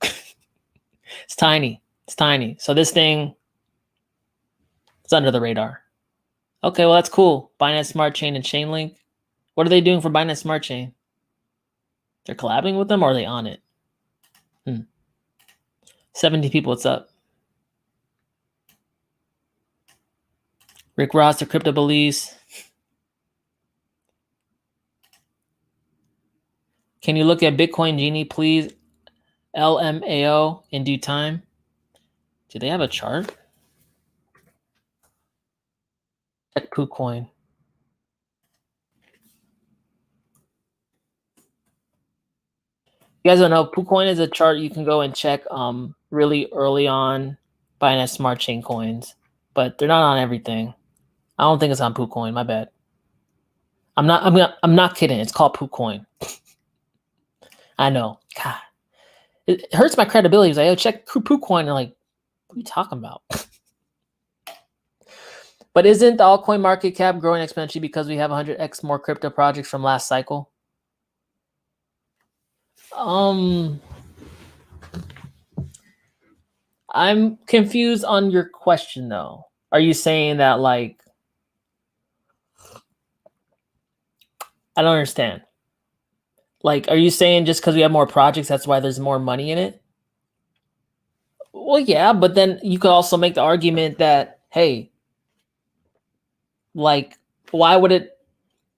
It's tiny. It's tiny. So this thing is under the radar. Okay, well, that's cool. Binance Smart Chain and Chainlink. What are they doing for Binance Smart Chain? They're collabing with them, or are they on it? 70 people, what's up? Rick Ross, the crypto police. Can you look at Bitcoin Genie, please? LMAO in due time. Do they have a chart? Check Kucoin. You guys don't know, Kucoin is a chart you can go and check really early on buying at smart chain coins, but they're not on everything. I don't think it's on Kucoin, my bad. I'm not kidding. It's called Kucoin. I know. God. It hurts my credibility. It's like, oh, check Kucoin. And like, what are you talking about? But isn't the altcoin market cap growing exponentially because we have 100x more crypto projects from last cycle? I'm confused on your question though. Are you saying that like, I don't understand. Like, are you saying just because we have more projects, that's why there's more money in it? Well, yeah, but then you could also make the argument that, hey, like, why would it?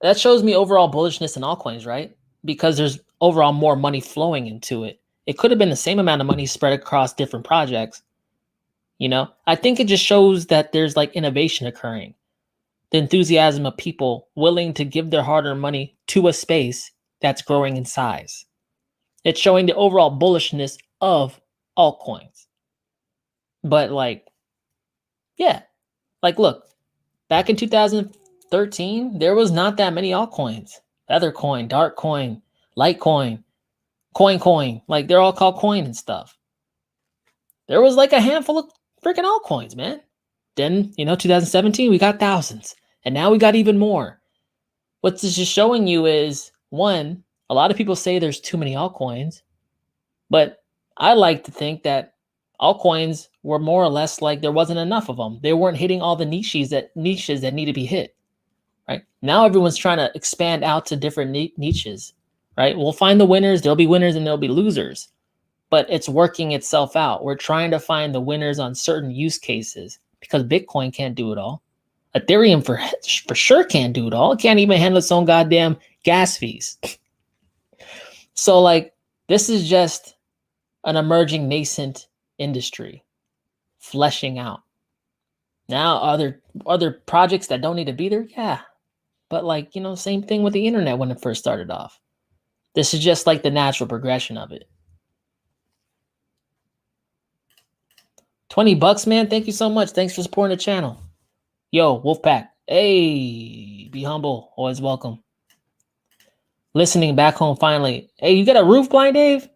That shows me overall bullishness in altcoins, right? Because there's overall more money flowing into it. It could have been the same amount of money spread across different projects. You know, I think it just shows that there's like innovation occurring. The enthusiasm of people willing to give their hard-earned money to a space that's growing in size. It's showing the overall bullishness of altcoins. But like, yeah, like look, back in 2013, there was not that many altcoins. Feathercoin, Darkcoin, Litecoin, Coin, like they're all called coin and stuff. There was like a handful of freaking altcoins, man. Then, 2017, we got thousands. And now we got even more. What this is showing you is, one, a lot of people say there's too many altcoins, but I like to think that altcoins were more or less like there wasn't enough of them. They weren't hitting all the niches that need to be hit, right? Now everyone's trying to expand out to different niches, right? We'll find the winners, there'll be winners and there'll be losers, but it's working itself out. We're trying to find the winners on certain use cases because Bitcoin can't do it all. Ethereum for sure can't do it all. It can't even handle its own goddamn gas fees. So like, this is just an emerging nascent industry fleshing out. Now other projects that don't need to be there, yeah. But like, same thing with the internet when it first started off. This is just like the natural progression of it. $20, man. Thank you so much. Thanks for supporting the channel. Yo, Wolfpack. Hey, be humble. Always welcome. Listening back home finally. Hey, you got a roof, Blind Dave?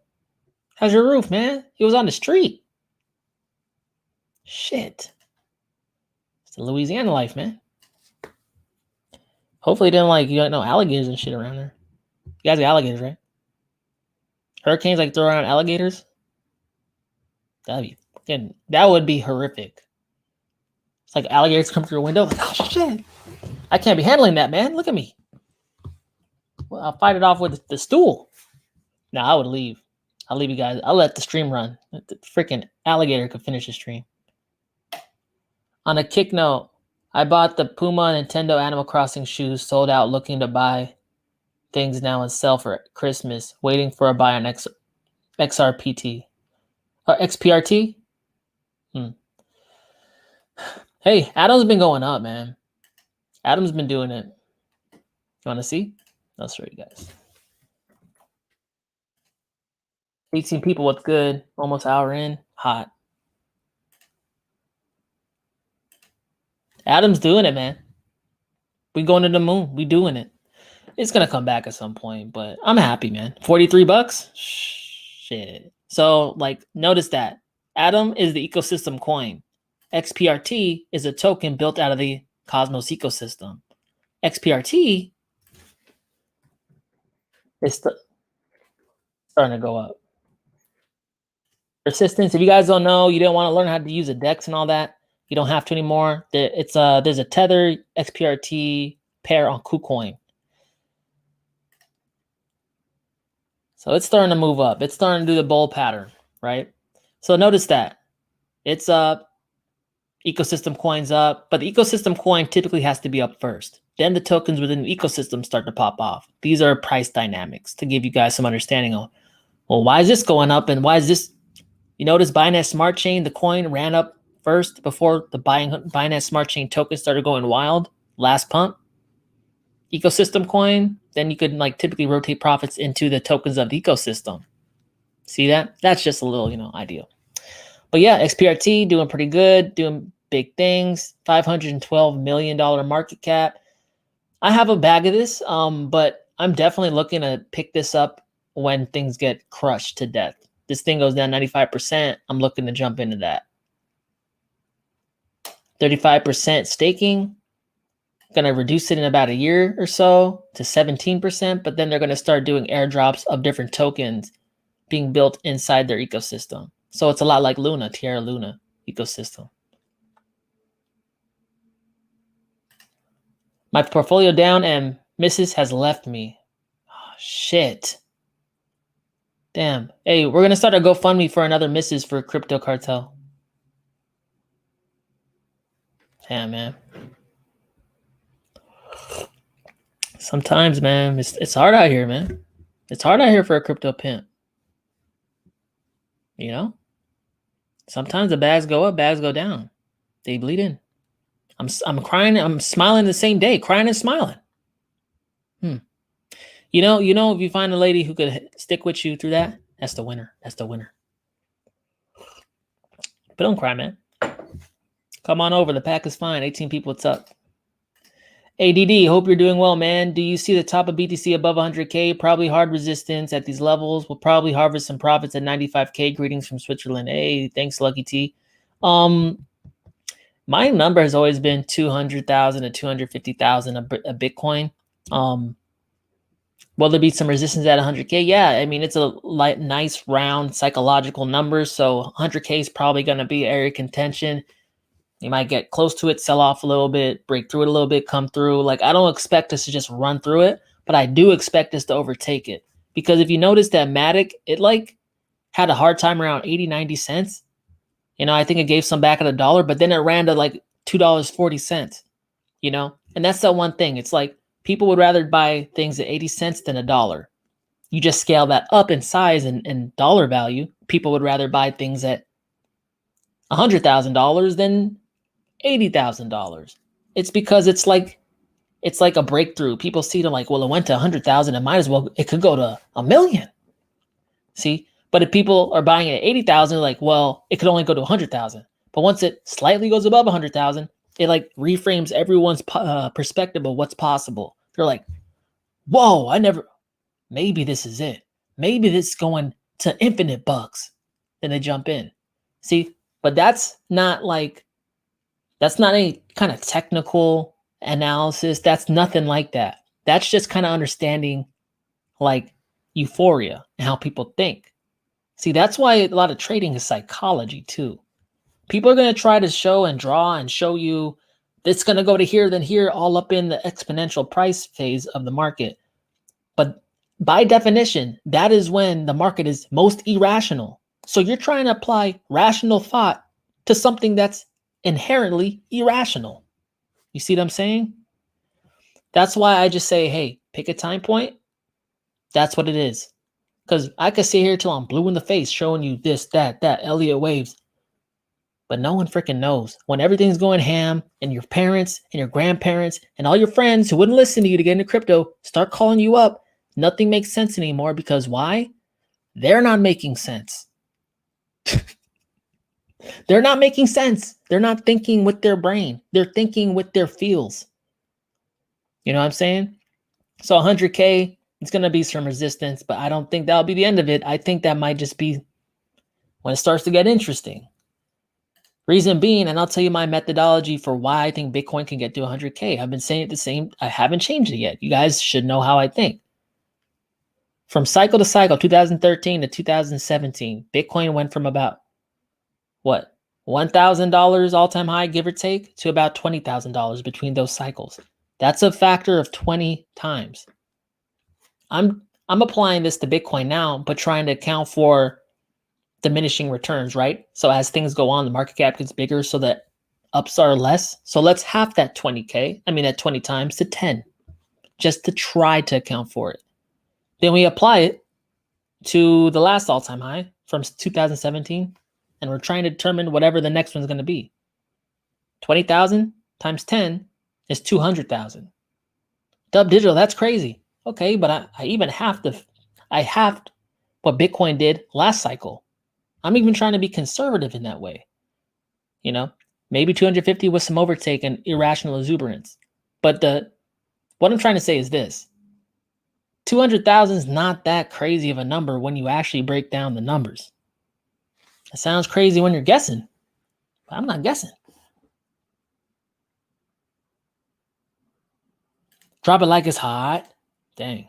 How's your roof, man? He was on the street. Shit. It's the Louisiana life, man. Hopefully it didn't alligators and shit around there. You guys got alligators, right? Hurricanes throw around alligators? That would be horrific. It's like alligators come through your window. Like, oh shit. I can't be handling that, man. Look at me. Well, I'll fight it off with the stool. No, I would leave. I'll leave you guys. I'll let the stream run. The freaking alligator could finish the stream. On a kick note, I bought the Puma Nintendo Animal Crossing shoes, sold out, looking to buy things now and sell for Christmas, waiting for a buy on XRPT. Or XPRT? Hey, Adam's been going up, man. Adam's been doing it. You want to see? I'll show you guys. 18 people, what's good? Almost an hour in. Hot. Adam's doing it, man. We going to the moon. We doing it. It's going to come back at some point, but I'm happy, man. $43? Shit. So, notice that. Atom is the ecosystem coin. XPRT is a token built out of the Cosmos ecosystem. XPRT is starting to go up. Persistence, if you guys don't know, you didn't want to learn how to use a DEX and all that, you don't have to anymore. There's a Tether XPRT pair on Kucoin. So it's starting to move up. It's starting to do the bull pattern, right? So notice that. It's up. ecosystem coins up, but the ecosystem coin typically has to be up first. Then the tokens within the ecosystem start to pop off. These are price dynamics to give you guys some understanding of, well, why is this going up and why is this? You notice Binance Smart Chain, the coin ran up first before the Binance Smart Chain token started going wild. Last pump. Ecosystem coin, then you could like typically rotate profits into the tokens of the ecosystem. See that? That's just a little, idea. But yeah, XPRT doing pretty good, doing big things. $512 million market cap. I have a bag of this, but I'm definitely looking to pick this up when things get crushed to death. This thing goes down 95%. I'm looking to jump into that. 35% staking. Going to reduce it in about a year or so to 17%, but then they're going to start doing airdrops of different tokens being built inside their ecosystem. So it's a lot like Luna, Terra Luna ecosystem. My portfolio down and Mrs. has left me. Oh, shit. Damn. Hey, we're going to start a GoFundMe for another Mrs. for Crypto Cartel. Damn, man. Sometimes, man, it's hard out here, man. It's hard out here for a crypto pimp. Sometimes the bags go up, bags go down. They bleed in. I'm crying, I'm smiling the same day, crying and smiling. If you find a lady who could stick with you through that, that's the winner. That's the winner. But don't cry, man. Come on over. The pack is fine. 18 people, what's up? ADD, hope you're doing well, man. Do you see the top of BTC above 100K? Probably hard resistance at these levels. We'll probably harvest some profits at 95K. Greetings from Switzerland. Hey, thanks, Lucky T. My number has always been 200,000 to 250,000 a Bitcoin. Will there be some resistance at 100K? Yeah, I mean, it's a nice round psychological number. So 100K is probably going to be area of contention. You might get close to it, sell off a little bit, break through it a little bit, come through. Like, I don't expect us to just run through it, but I do expect us to overtake it. Because if you notice that Matic, it like had a hard time around 80, 90 cents. I think it gave some back at $1, but then it ran to like $2.40, And that's the one thing. It's like people would rather buy things at 80 cents than $1. You just scale that up in size and dollar value. People would rather buy things at $100,000 than $80,000. It's because it's like a breakthrough. People see them like, well, it went to 100,000. It could go to 1 million. See, but if people are buying it at 80,000, like, well, it could only go to 100,000. But once it slightly goes above 100,000, it like reframes everyone's perspective of what's possible. They're like, whoa, maybe this is it. Maybe this is going to infinite bucks. Then they jump in. See, but that's not any kind of technical analysis. That's nothing like that. That's just kind of understanding like euphoria and how people think. See, that's why a lot of trading is psychology too. People are going to try to show and draw and show you it's going to go to here, then here, all up in the exponential price phase of the market. But by definition, that is when the market is most irrational. So you're trying to apply rational thought to something that's inherently irrational. You see what I'm saying? That's why I just say, hey, pick a time point. That's what it is. Because I could sit here till I'm blue in the face showing you this, that, Elliott waves. But no one freaking knows. When everything's going ham and your parents and your grandparents and all your friends who wouldn't listen to you to get into crypto start calling you up, nothing makes sense anymore. Because why? They're not making sense. They're not making sense. They're not thinking with their brain. They're thinking with their feels. You know what I'm saying? So 100K, it's going to be some resistance, but I don't think that'll be the end of it. I think that might just be when it starts to get interesting. Reason being, and I'll tell you my methodology for why I think Bitcoin can get to 100K. I've been saying it the same. I haven't changed it yet. You guys should know how I think. From cycle to cycle, 2013 to 2017, Bitcoin went from about what? $1,000 all-time high, give or take, to about $20,000 between those cycles. That's a factor of 20 times. I'm applying this to Bitcoin now, but trying to account for diminishing returns, right? So as things go on, the market cap gets bigger so that ups are less. So let's half that 20K, that 20 times to 10, just to try to account for it. Then we apply it to the last all-time high from 2017, and we're trying to determine whatever the next one's going to be. 20,000 times 10 is 200,000. Dubdigital, that's crazy. Okay, but I even halved what Bitcoin did last cycle. I'm even trying to be conservative in that way. Maybe 250 with some overtake and irrational exuberance. But what I'm trying to say is this. 200,000 is not that crazy of a number when you actually break down the numbers. It sounds crazy when you're guessing, but I'm not guessing. Drop it like it's hot. Dang.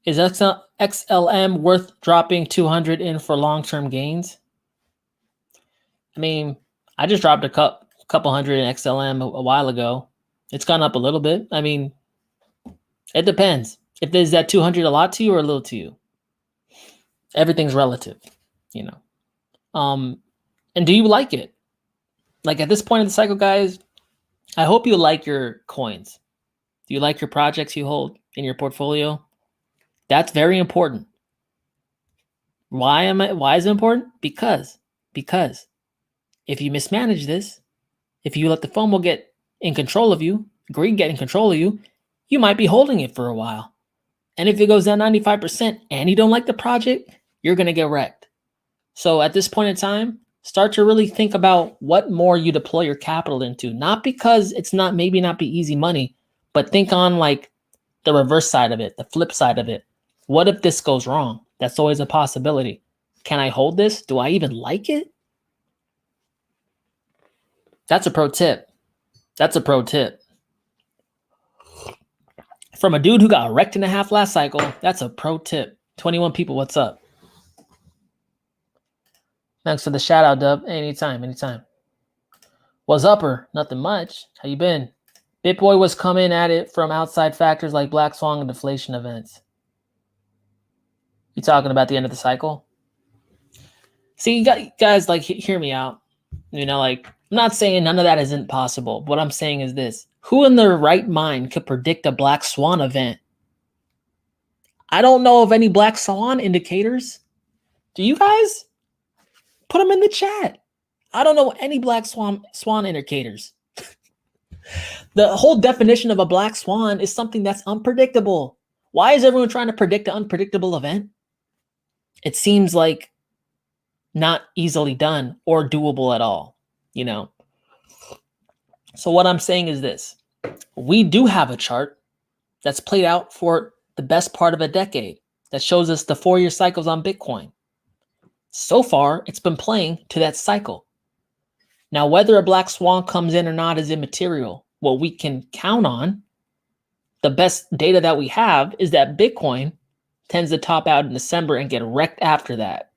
Is XLM worth dropping 200 in for long-term gains? I just dropped a couple hundred in XLM a while ago. It's gone up a little bit. It depends. If is that 200 a lot to you or a little to you? Everything's relative, And do you like it? Like at this point in the cycle, guys, I hope you like your coins. Do you like your projects you hold in your portfolio? That's very important. Why is it important? Because if you mismanage this, if you let the FOMO get in control of you, greed get in control of you, you might be holding it for a while. And if it goes down 95% and you don't like the project, you're going to get wrecked. So at this point in time, start to really think about what more you deploy your capital into. Not because it's maybe not be easy money, but think on like the reverse side of it, the flip side of it. What if this goes wrong? That's always a possibility. Can I hold this? Do I even like it? That's a pro tip. From a dude who got wrecked in a half last cycle, that's a pro tip. 21 people, what's up? Thanks for the shout out, Dub. Anytime. What's upper? Nothing much. How you been? BitBoy was coming at it from outside factors like Black Swan and deflation events. You talking about the end of the cycle? See, you guys, like, hear me out. I'm not saying none of that isn't possible. What I'm saying is this. Who in their right mind could predict a Black Swan event? I don't know of any Black Swan indicators. Do you guys? Put them in the chat. I don't know any Black Swan indicators. The whole definition of a Black Swan is something that's unpredictable. Why is everyone trying to predict an unpredictable event? It seems like not easily done or doable at all, So what I'm saying is this. We do have a chart that's played out for the best part of a decade that shows us the 4-year cycles on Bitcoin. So far, it's been playing to that cycle. Now, whether a Black Swan comes in or not is immaterial. What we can count on, the best data that we have, is that Bitcoin tends to top out in December and get wrecked after that.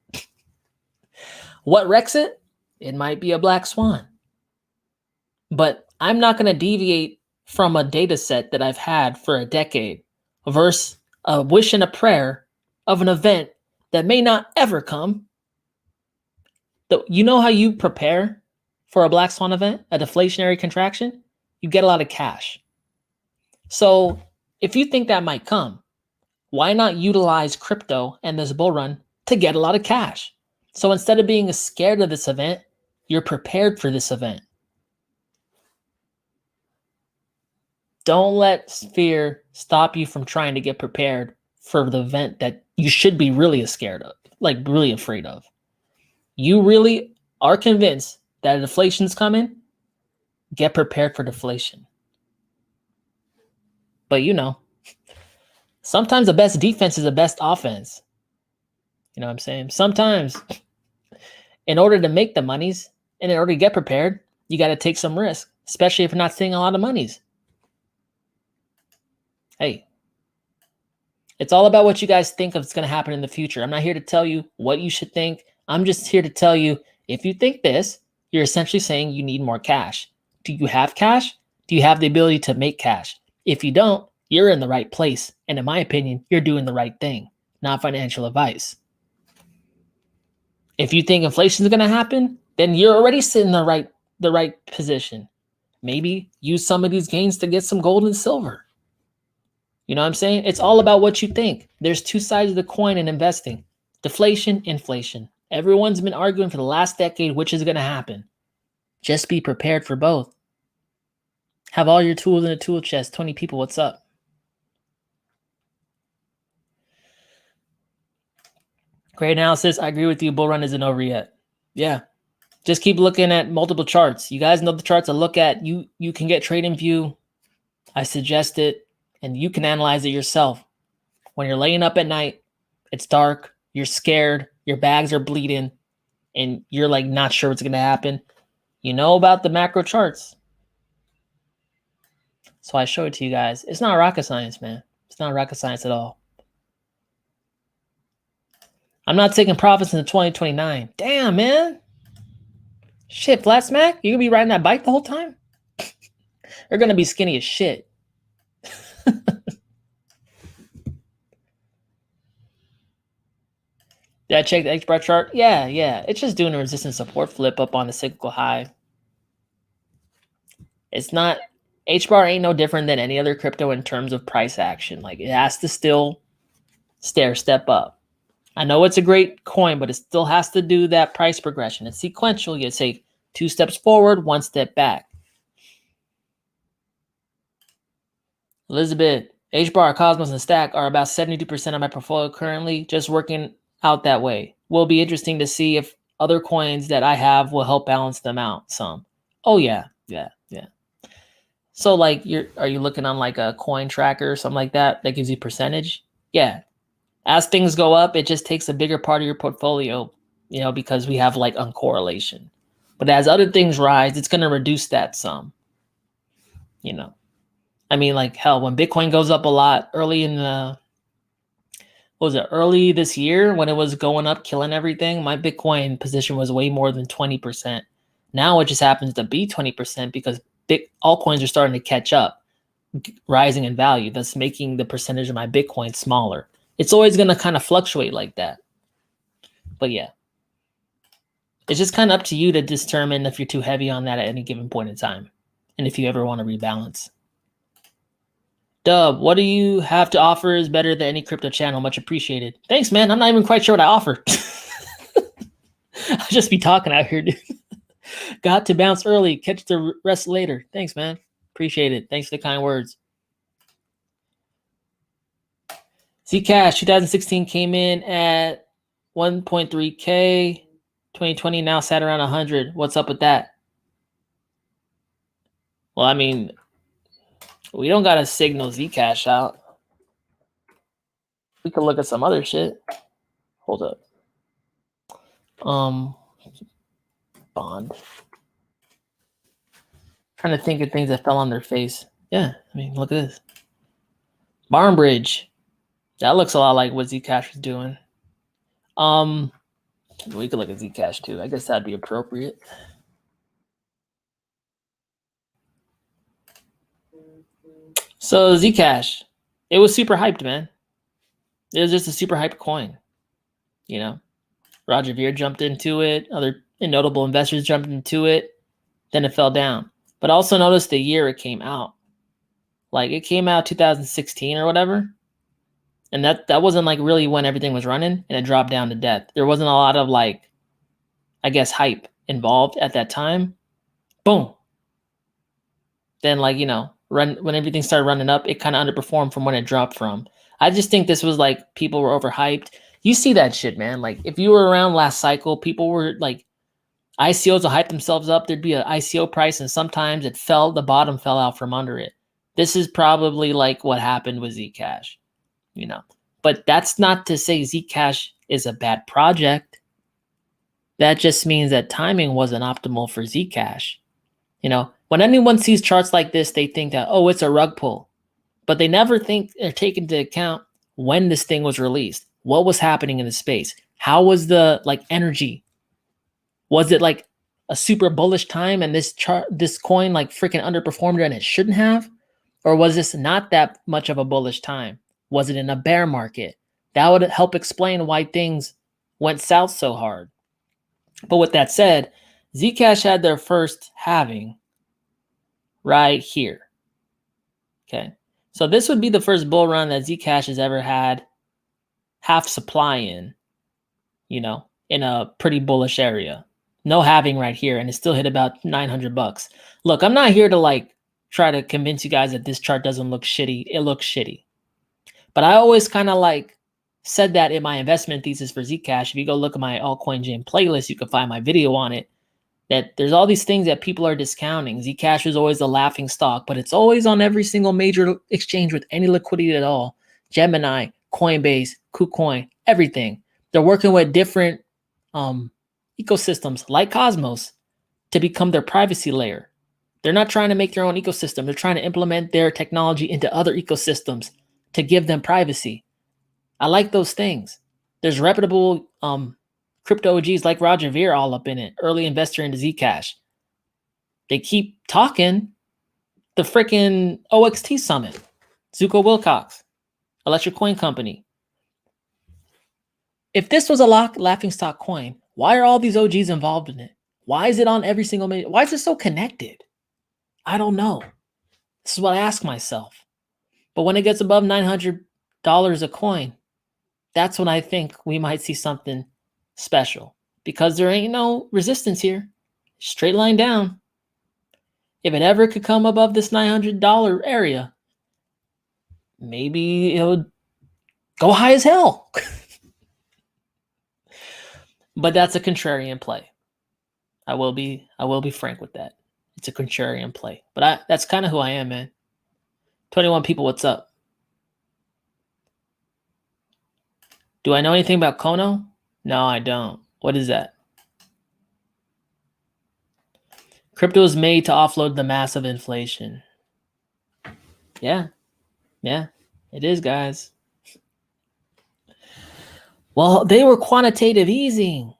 What wrecks it? It might be a Black Swan. But I'm not going to deviate from a data set that I've had for a decade versus a wish and a prayer of an event that may not ever come. You know how you prepare for a Black Swan event, a deflationary contraction? You get a lot of cash. So if you think that might come, why not utilize crypto and this bull run to get a lot of cash? So instead of being scared of this event, you're prepared for this event. Don't let fear stop you from trying to get prepared for the event that you should be really scared of, like really afraid of. You really are convinced that deflation's coming, get prepared for deflation. But sometimes the best defense is the best offense. You know what I'm saying? Sometimes in order to make the monies and in order to get prepared, you got to take some risk, especially if you're not seeing a lot of monies. Hey, it's all about what you guys think of is going to happen in the future. I'm not here to tell you what you should think. I'm just here to tell you, if you think this, you're essentially saying you need more cash. Do you have cash? Do you have the ability to make cash? If you don't, you're in the right place. And in my opinion, you're doing the right thing, not financial advice. If you think inflation is going to happen, then you're already sitting in the right position. Maybe use some of these gains to get some gold and silver. You know what I'm saying? It's all about what you think. There's two sides of the coin in investing. Deflation, inflation. Everyone's been arguing for the last decade which is going to happen. Just be prepared for both. Have all your tools in a tool chest. 20 people, what's up? Great analysis. I agree with you. Bull run isn't over yet. Yeah. Just keep looking at multiple charts. You guys know the charts to look at. You can get TradingView. I suggest it, and you can analyze it yourself. When you're laying up at night, it's dark, you're scared, your bags are bleeding, and you're like not sure what's going to happen. You know about the macro charts. So I show it to you guys. It's not rocket science, man. It's not rocket science at all. I'm not taking profits into 2029. Damn, man. Shit, flat smack? You gonna be riding that bike the whole time? You're gonna be skinny as shit. Did I check the XBAR chart? Yeah. It's just doing a resistance support flip up on the cyclical high. It's not, HBAR ain't no different than any other crypto in terms of price action. Like, it has to still step up. I know it's a great coin, but it still has to do that price progression. It's sequential. You take 2 steps forward, 1 step back. Elizabeth, HBAR, Cosmos, and Stack are about 72% of my portfolio currently, just working out that way. Will be interesting to see if other coins that I have will help balance them out some. Oh yeah. So like, are you looking on like a coin tracker or something like that gives you percentage? Yeah. As things go up, it just takes a bigger part of your portfolio, you know, because we have like uncorrelation. But as other things rise, it's going to reduce that some, you know. I mean, like, hell, when Bitcoin goes up a lot early in the, early this year when it was going up, killing everything, my Bitcoin position was way more than 20%. Now it just happens to be 20% because altcoins are starting to catch up, rising in value. That's making the percentage of my Bitcoin smaller. It's always going to kind of fluctuate like that. But yeah, it's just kind of up to you to determine if you're too heavy on that at any given point in time. And if you ever want to rebalance. Dub, what do you have to offer is better than any crypto channel. Much appreciated. Thanks, man. I'm not even quite sure what I offer. I'll just be talking out here, dude. Got to bounce early. Catch the rest later. Thanks, man. Appreciate it. Thanks for the kind words. Zcash 2016 came in at 1.3K. 2020 now sat around 100. What's up with that? Well, I mean, we don't got to signal Zcash out. We could look at some other shit. Hold up. Bond. Trying to think of things that fell on their face. Yeah, I mean, look at this. Barnbridge. That looks a lot like what Zcash was doing. We could look at Zcash too. I guess that'd be appropriate. So Zcash, it was super hyped, man. It was just a super hyped coin. You know, Roger Ver jumped into it. Other notable investors jumped into it. Then it fell down. But also notice the year it came out. Like it came out 2016 or whatever. And that wasn't like really when everything was running, and it dropped down to death. There wasn't a lot of like, I guess, hype involved at that time. Boom. Then like, you know, when everything started running up, it kind of underperformed from when it dropped from. I just think this was like people were overhyped. You see that shit, man. Like if you were around last cycle, people were like, ICOs will hype themselves up. There'd be an ICO price, and sometimes it fell, the bottom fell out from under it. This is probably like what happened with Zcash. You know, but that's not to say Zcash is a bad project. That just means that timing wasn't optimal for Zcash. You know, when anyone sees charts like this, they think that, oh, it's a rug pull, but they never think or take into account when this thing was released, what was happening in the space, how was the like energy? Was it like a super bullish time and this coin like freaking underperformed and it shouldn't have? Or was this not that much of a bullish time? Was it in a bear market? That would help explain why things went south so hard. But with that said, Zcash had their first halving right here. Okay. So this would be the first bull run that Zcash has ever had half supply in, you know, in a pretty bullish area. No halving right here, and it still hit about $900. Look, I'm not here to like try to convince you guys that this chart doesn't look shitty. It looks shitty. But I always kind of like said that in my investment thesis for Zcash. If you go look at my altcoin jam playlist, you can find my video on it. That there's all these things that people are discounting. Zcash is always the laughing stock, but it's always on every single major exchange with any liquidity at all. Gemini, Coinbase, Kucoin, everything. They're working with different ecosystems like Cosmos to become their privacy layer. They're not trying to make their own ecosystem. They're trying to implement their technology into other ecosystems to give them privacy. I like those things. There's reputable crypto OGs like Roger Ver all up in it, early investor into Zcash. They keep talking the freaking OXT summit, Zuko Wilcox, Electric Coin Company. If this was a laughing stock coin, why are all these OGs involved in it? Why is it on every single major? Why is it so connected? I don't know. This is what I ask myself. But when it gets above $900 a coin, that's when I think we might see something special, because there ain't no resistance here. Straight line down. If it ever could come above this $900 area, maybe it would go high as hell. But that's a contrarian play. I will be frank with that. It's a contrarian play. But that's kind of who I am, man. 21 people, what's up? Do I know anything about Kono? No, I don't. What is that? Crypto is made to offload the massive inflation. Yeah, it is, guys. Well, they were quantitative easing.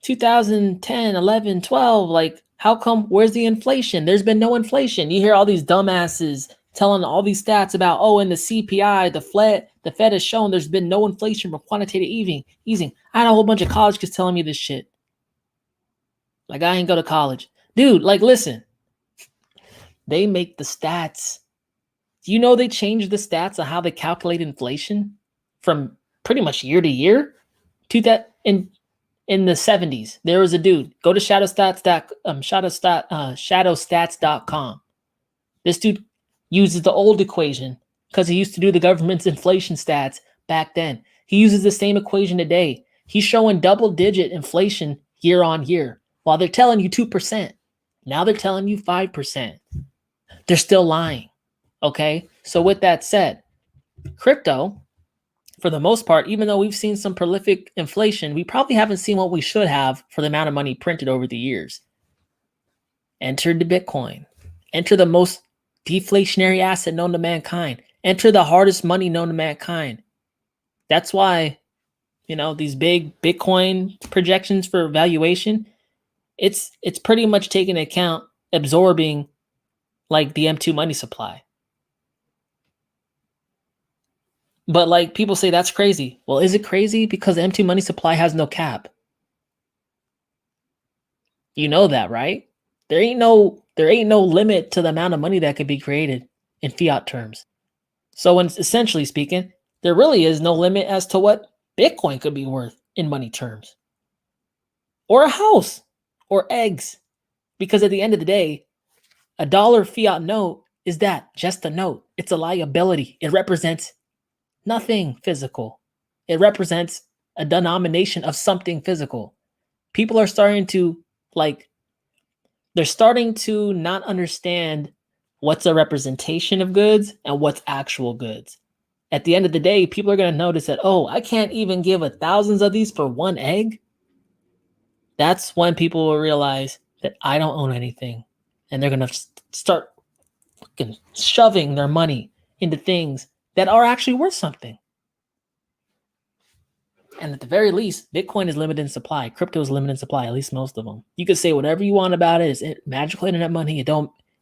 2010, 11, 12. Like, how come? Where's the inflation? There's been no inflation. You hear all these dumbasses telling all these stats about, oh, in the CPI, the Fed has shown there's been no inflation from quantitative easing. I had a whole bunch of college kids telling me this shit. Like, I ain't go to college. Dude, like, listen. They make the stats. Do you know they changed the stats on how they calculate inflation from pretty much year to year? To that in the 70s, there was a dude. Go to shadowstats.com. This dude uses the old equation because he used to do the government's inflation stats back then. He uses the same equation today. He's showing double-digit inflation year on year while they're telling you 2%. Now they're telling you 5%. They're still lying. Okay? So with that said, crypto, for the most part, even though we've seen some prolific inflation, we probably haven't seen what we should have for the amount of money printed over the years. Enter the Bitcoin. Enter the most deflationary asset known to mankind. Enter the hardest money known to mankind. That's why, these big Bitcoin projections for valuation, it's pretty much taking into account absorbing like the M2 money supply. But like people say that's crazy. Well, is it crazy? Because the M2 money supply has no cap. You know that, right? There ain't no limit to the amount of money that could be created in fiat terms. So when essentially speaking, there really is no limit as to what Bitcoin could be worth in money terms. Or a house or eggs. Because at the end of the day, a dollar fiat note is that, just a note. It's a liability. It represents nothing physical. It represents a denomination of something physical. People are starting to they're starting to not understand what's a representation of goods and what's actual goods. At the end of the day, people are going to notice that, oh, I can't even give thousands of these for one egg. That's when people will realize that I don't own anything. And they're going to start fucking shoving their money into things that are actually worth something. And at the very least, Bitcoin is limited in supply. Crypto is limited in supply, at least most of them. You could say whatever you want about it. It's magical internet money.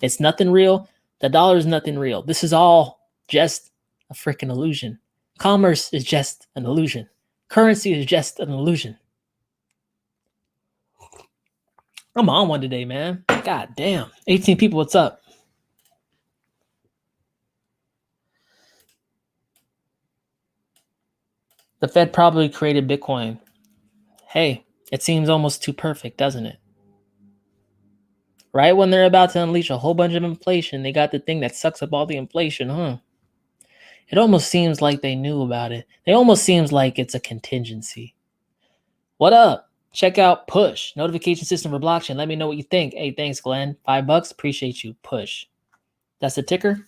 It's nothing real. The dollar is nothing real. This is all just a freaking illusion. Commerce is just an illusion. Currency is just an illusion. I'm on one today, man. God damn. 18 people, what's up? The Fed probably created Bitcoin. Hey, it seems almost too perfect, doesn't it? Right when they're about to unleash a whole bunch of inflation, they got the thing that sucks up all the inflation, huh? It almost seems like they knew about it. It almost seems like it's a contingency. What up? Check out Push, notification system for blockchain. Let me know what you think. Hey, thanks, Glenn. $5. Appreciate you. Push. That's the ticker.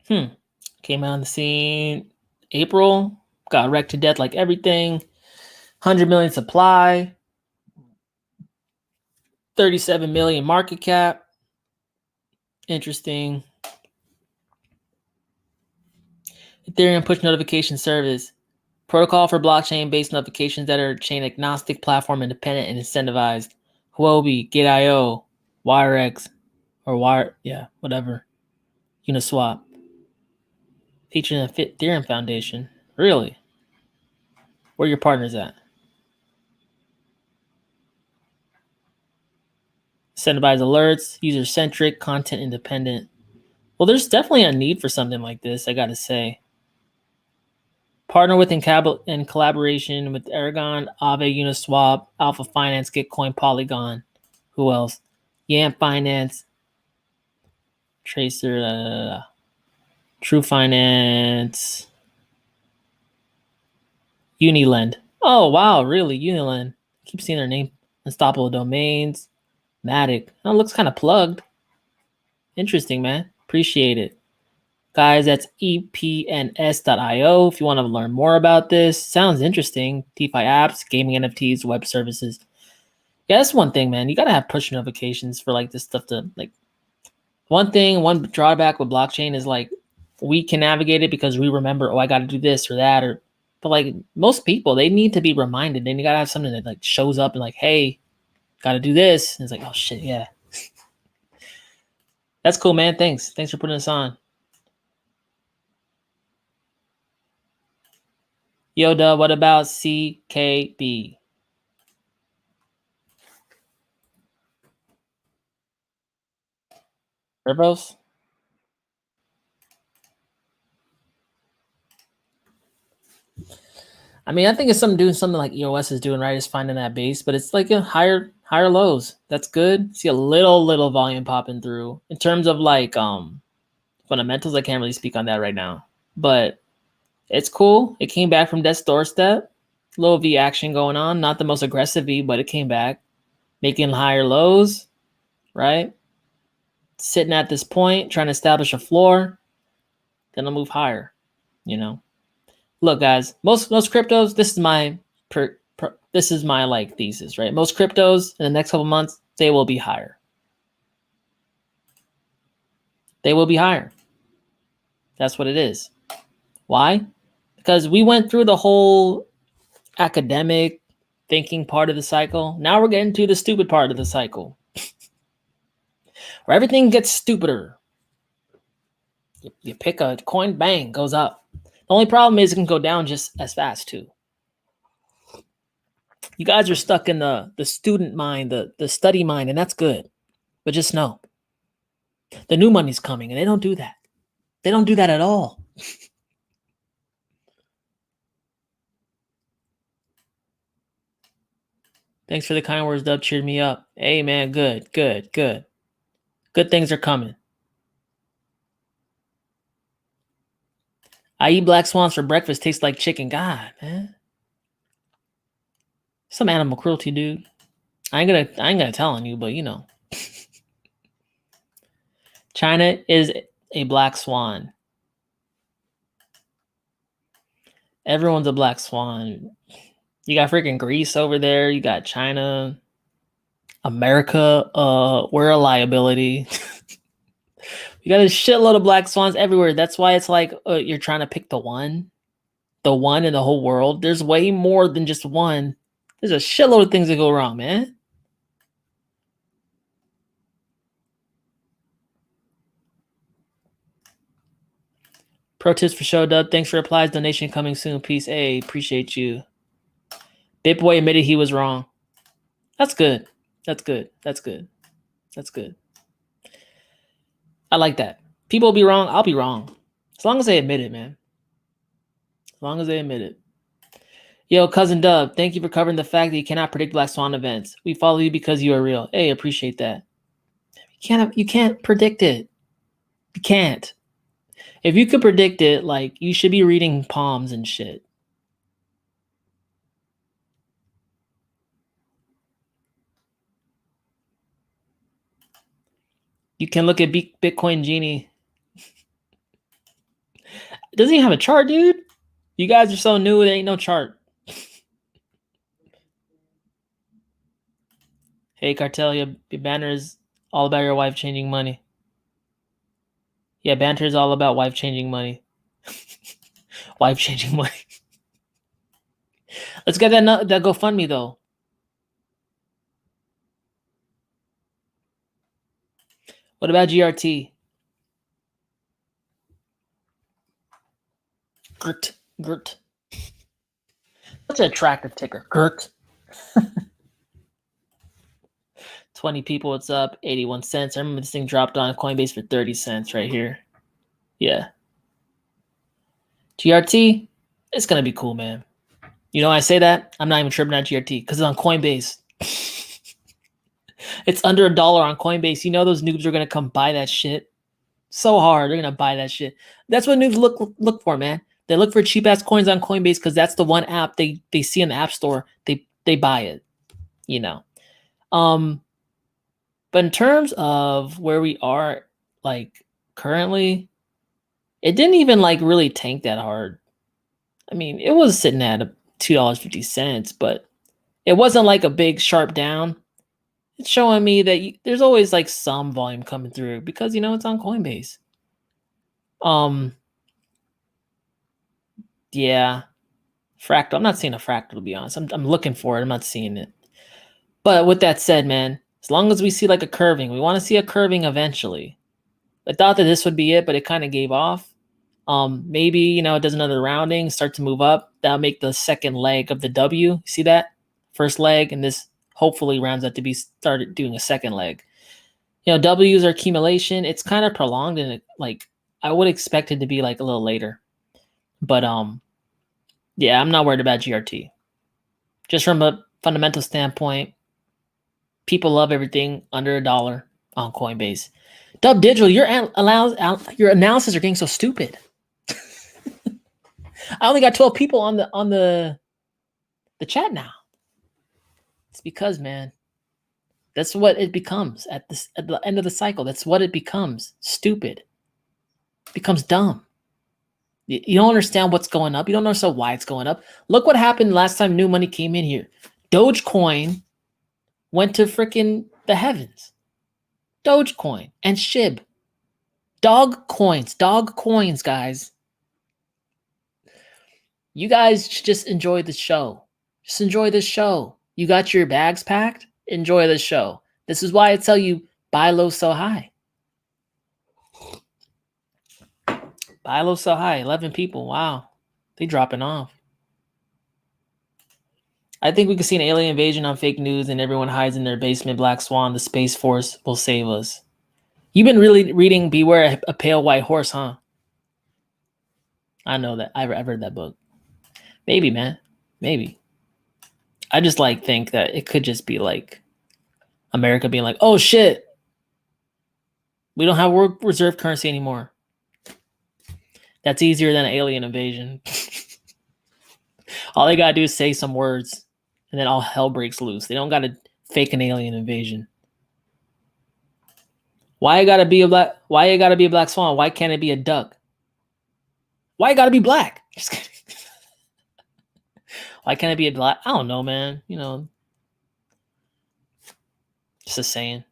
Came out on the scene April. Got wrecked to death like everything. 100 million supply. 37 million market cap. Interesting. Ethereum push notification service. Protocol for blockchain-based notifications that are chain agnostic, platform independent, and incentivized. Huobi, Gate.io, WireX, or whatever. Uniswap. Featuring the Ethereum Foundation. Really? Where are your partners at? Incentivized alerts, user-centric, content independent. Well, there's definitely a need for something like this, I gotta say. Partner with in collaboration with Aragon, Aave, Uniswap, Alpha Finance, Gitcoin, Polygon. Who else? Yamp Finance, Trezor, True Finance, Unilend. Oh, wow, really? Unilend. I keep seeing their name. Unstoppable Domains, Matic. Oh, it looks kind of plugged. Interesting, man. Appreciate it. Guys, that's epns.io if you want to learn more about this. Sounds interesting. DeFi apps, gaming NFTs, web services. Yeah, that's one thing, man. You got to have push notifications for like this stuff to like. One drawback with blockchain is like we can navigate it because we remember, oh, I got to do this or that, but like most people, they need to be reminded. Then you got to have something that like shows up and like, hey, got to do this. And it's like, oh shit, yeah. That's cool, man. Thanks for putting us on. Yoda, what about CKB? Herbos? I mean, I think it's doing something like EOS is doing, right? Is finding that base, but it's like a higher lows. That's good. See a little volume popping through. In terms of like fundamentals, I can't really speak on that right now. But it's cool. It came back from death's doorstep. Low V action going on. Not the most aggressive V, but it came back. Making higher lows, right? Sitting at this point, trying to establish a floor. Then I'll move higher, you know. Look, guys, most cryptos, this is my like thesis, right? Most cryptos in the next couple months, they will be higher. They will be higher. That's what it is. Why? Because we went through the whole academic thinking part of the cycle. Now we're getting to the stupid part of the cycle, where everything gets stupider. You pick a coin, bang, goes up. The only problem is it can go down just as fast too. You guys are stuck in the student mind, the study mind, and that's good. But just know, the new money's coming, and they don't do that. They don't do that at all. Thanks for the kind words, Dub. Cheered me up. Hey, man, good. Good things are coming. I eat black swans for breakfast. Tastes like chicken. God, man. Some animal cruelty, dude. I ain't gonna tell on you, but you know. China is a black swan. Everyone's a black swan. You got freaking Greece over there. You got China. America, we're a liability. You got a shitload of black swans everywhere. That's why it's like you're trying to pick the one in the whole world. There's way more than just one. There's a shitload of things that go wrong, man. Pro tips for show, Dub. Thanks for replies. Donation coming soon. Peace. Hey, appreciate you. Bitboy admitted he was wrong. That's good. That's good. That's good. That's good. I like that. People will be wrong. I'll be wrong. As long as they admit it, man. As long as they admit it. Yo, Cousin Dub, thank you for covering the fact that you cannot predict Black Swan events. We follow you because you are real. Hey, appreciate that. You can't predict it. You can't. If you could predict it, like, you should be reading palms and shit. You can look at Bitcoin Genie. It doesn't even have a chart, dude. You guys are so new, there ain't no chart. Hey, Cartel, your banner is all about your wife changing money. Yeah, banter is all about wife changing money. Wife changing money. Let's get that GoFundMe, though. What about GRT? Gert. That's an attractive ticker. Gert. 20 people, what's up? 81 cents. I remember this thing dropped on Coinbase for 30 cents right here. Yeah. GRT, it's going to be cool, man. You know why I say that? I'm not even tripping at GRT because it's on Coinbase. It's under $1 on Coinbase. You know those noobs are going to come buy that shit so hard. They're going to buy that shit. That's what noobs look for, man. They look for cheap-ass coins on Coinbase because that's the one app they see in the App Store. They buy it, you know. But in terms of where we are, like, currently, it didn't even, like, really tank that hard. I mean, it was sitting at $2.50, but it wasn't like a big sharp down. It's showing me that there's always, like, some volume coming through because, you know, it's on Coinbase. Yeah. Fractal. I'm not seeing a fractal, to be honest. I'm looking for it. I'm not seeing it. But with that said, man, as long as we see like a curving, we want to see a curving eventually. I thought that this would be it, but it kind of gave off. Maybe, you know, it does another rounding, start to move up. That'll make the second leg of the W. See that? First leg, and this hopefully rounds out to be started doing a second leg. You know, W's are accumulation. It's kind of prolonged, and like I would expect it to be like a little later. But yeah, I'm not worried about GRT. Just from a fundamental standpoint, people love everything under $1 on Coinbase. Dubdigital, your analysis are getting so stupid. I only got 12 people on the chat now. It's because, man, that's what it becomes at the end of the cycle. That's what it becomes. Stupid. It becomes dumb. You don't understand what's going up. You don't understand why it's going up. Look what happened last time new money came in here. Dogecoin went to freaking the heavens. Dogecoin and SHIB. Dog coins, guys. You guys should just enjoy the show. Just enjoy this show. You got your bags packed? Enjoy the show. This is why I tell you, buy low, sell high. Buy low, sell high. 11 people. Wow. They dropping off. I think we could see an alien invasion on fake news and everyone hides in their basement. Black Swan, the Space Force will save us. You've been really reading Beware a Pale White Horse, huh? I know that. I've read that book. Maybe, man. Maybe. I just think that it could just be like America being like, oh shit, we don't have world reserve currency anymore. That's easier than an alien invasion. All they gotta do is say some words, and then all hell breaks loose. They don't gotta fake an alien invasion. Why it gotta be a black swan? Why can't it be a duck? Why it gotta be black? Just kidding. Why can't it be a black? I don't know, man. You know, just a saying.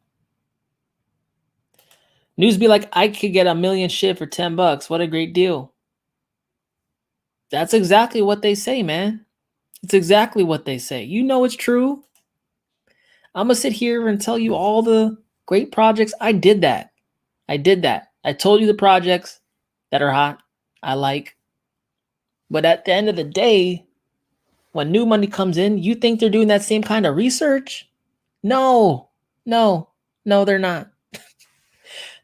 News be like, I could get 1 million shit for $10. What a great deal. That's exactly what they say, man. It's exactly what they say. You know it's true. I'm going to sit here and tell you all the great projects. I did that. I told you the projects that are hot. I like. But at the end of the day, when new money comes in, you think they're doing that same kind of research? No, they're not.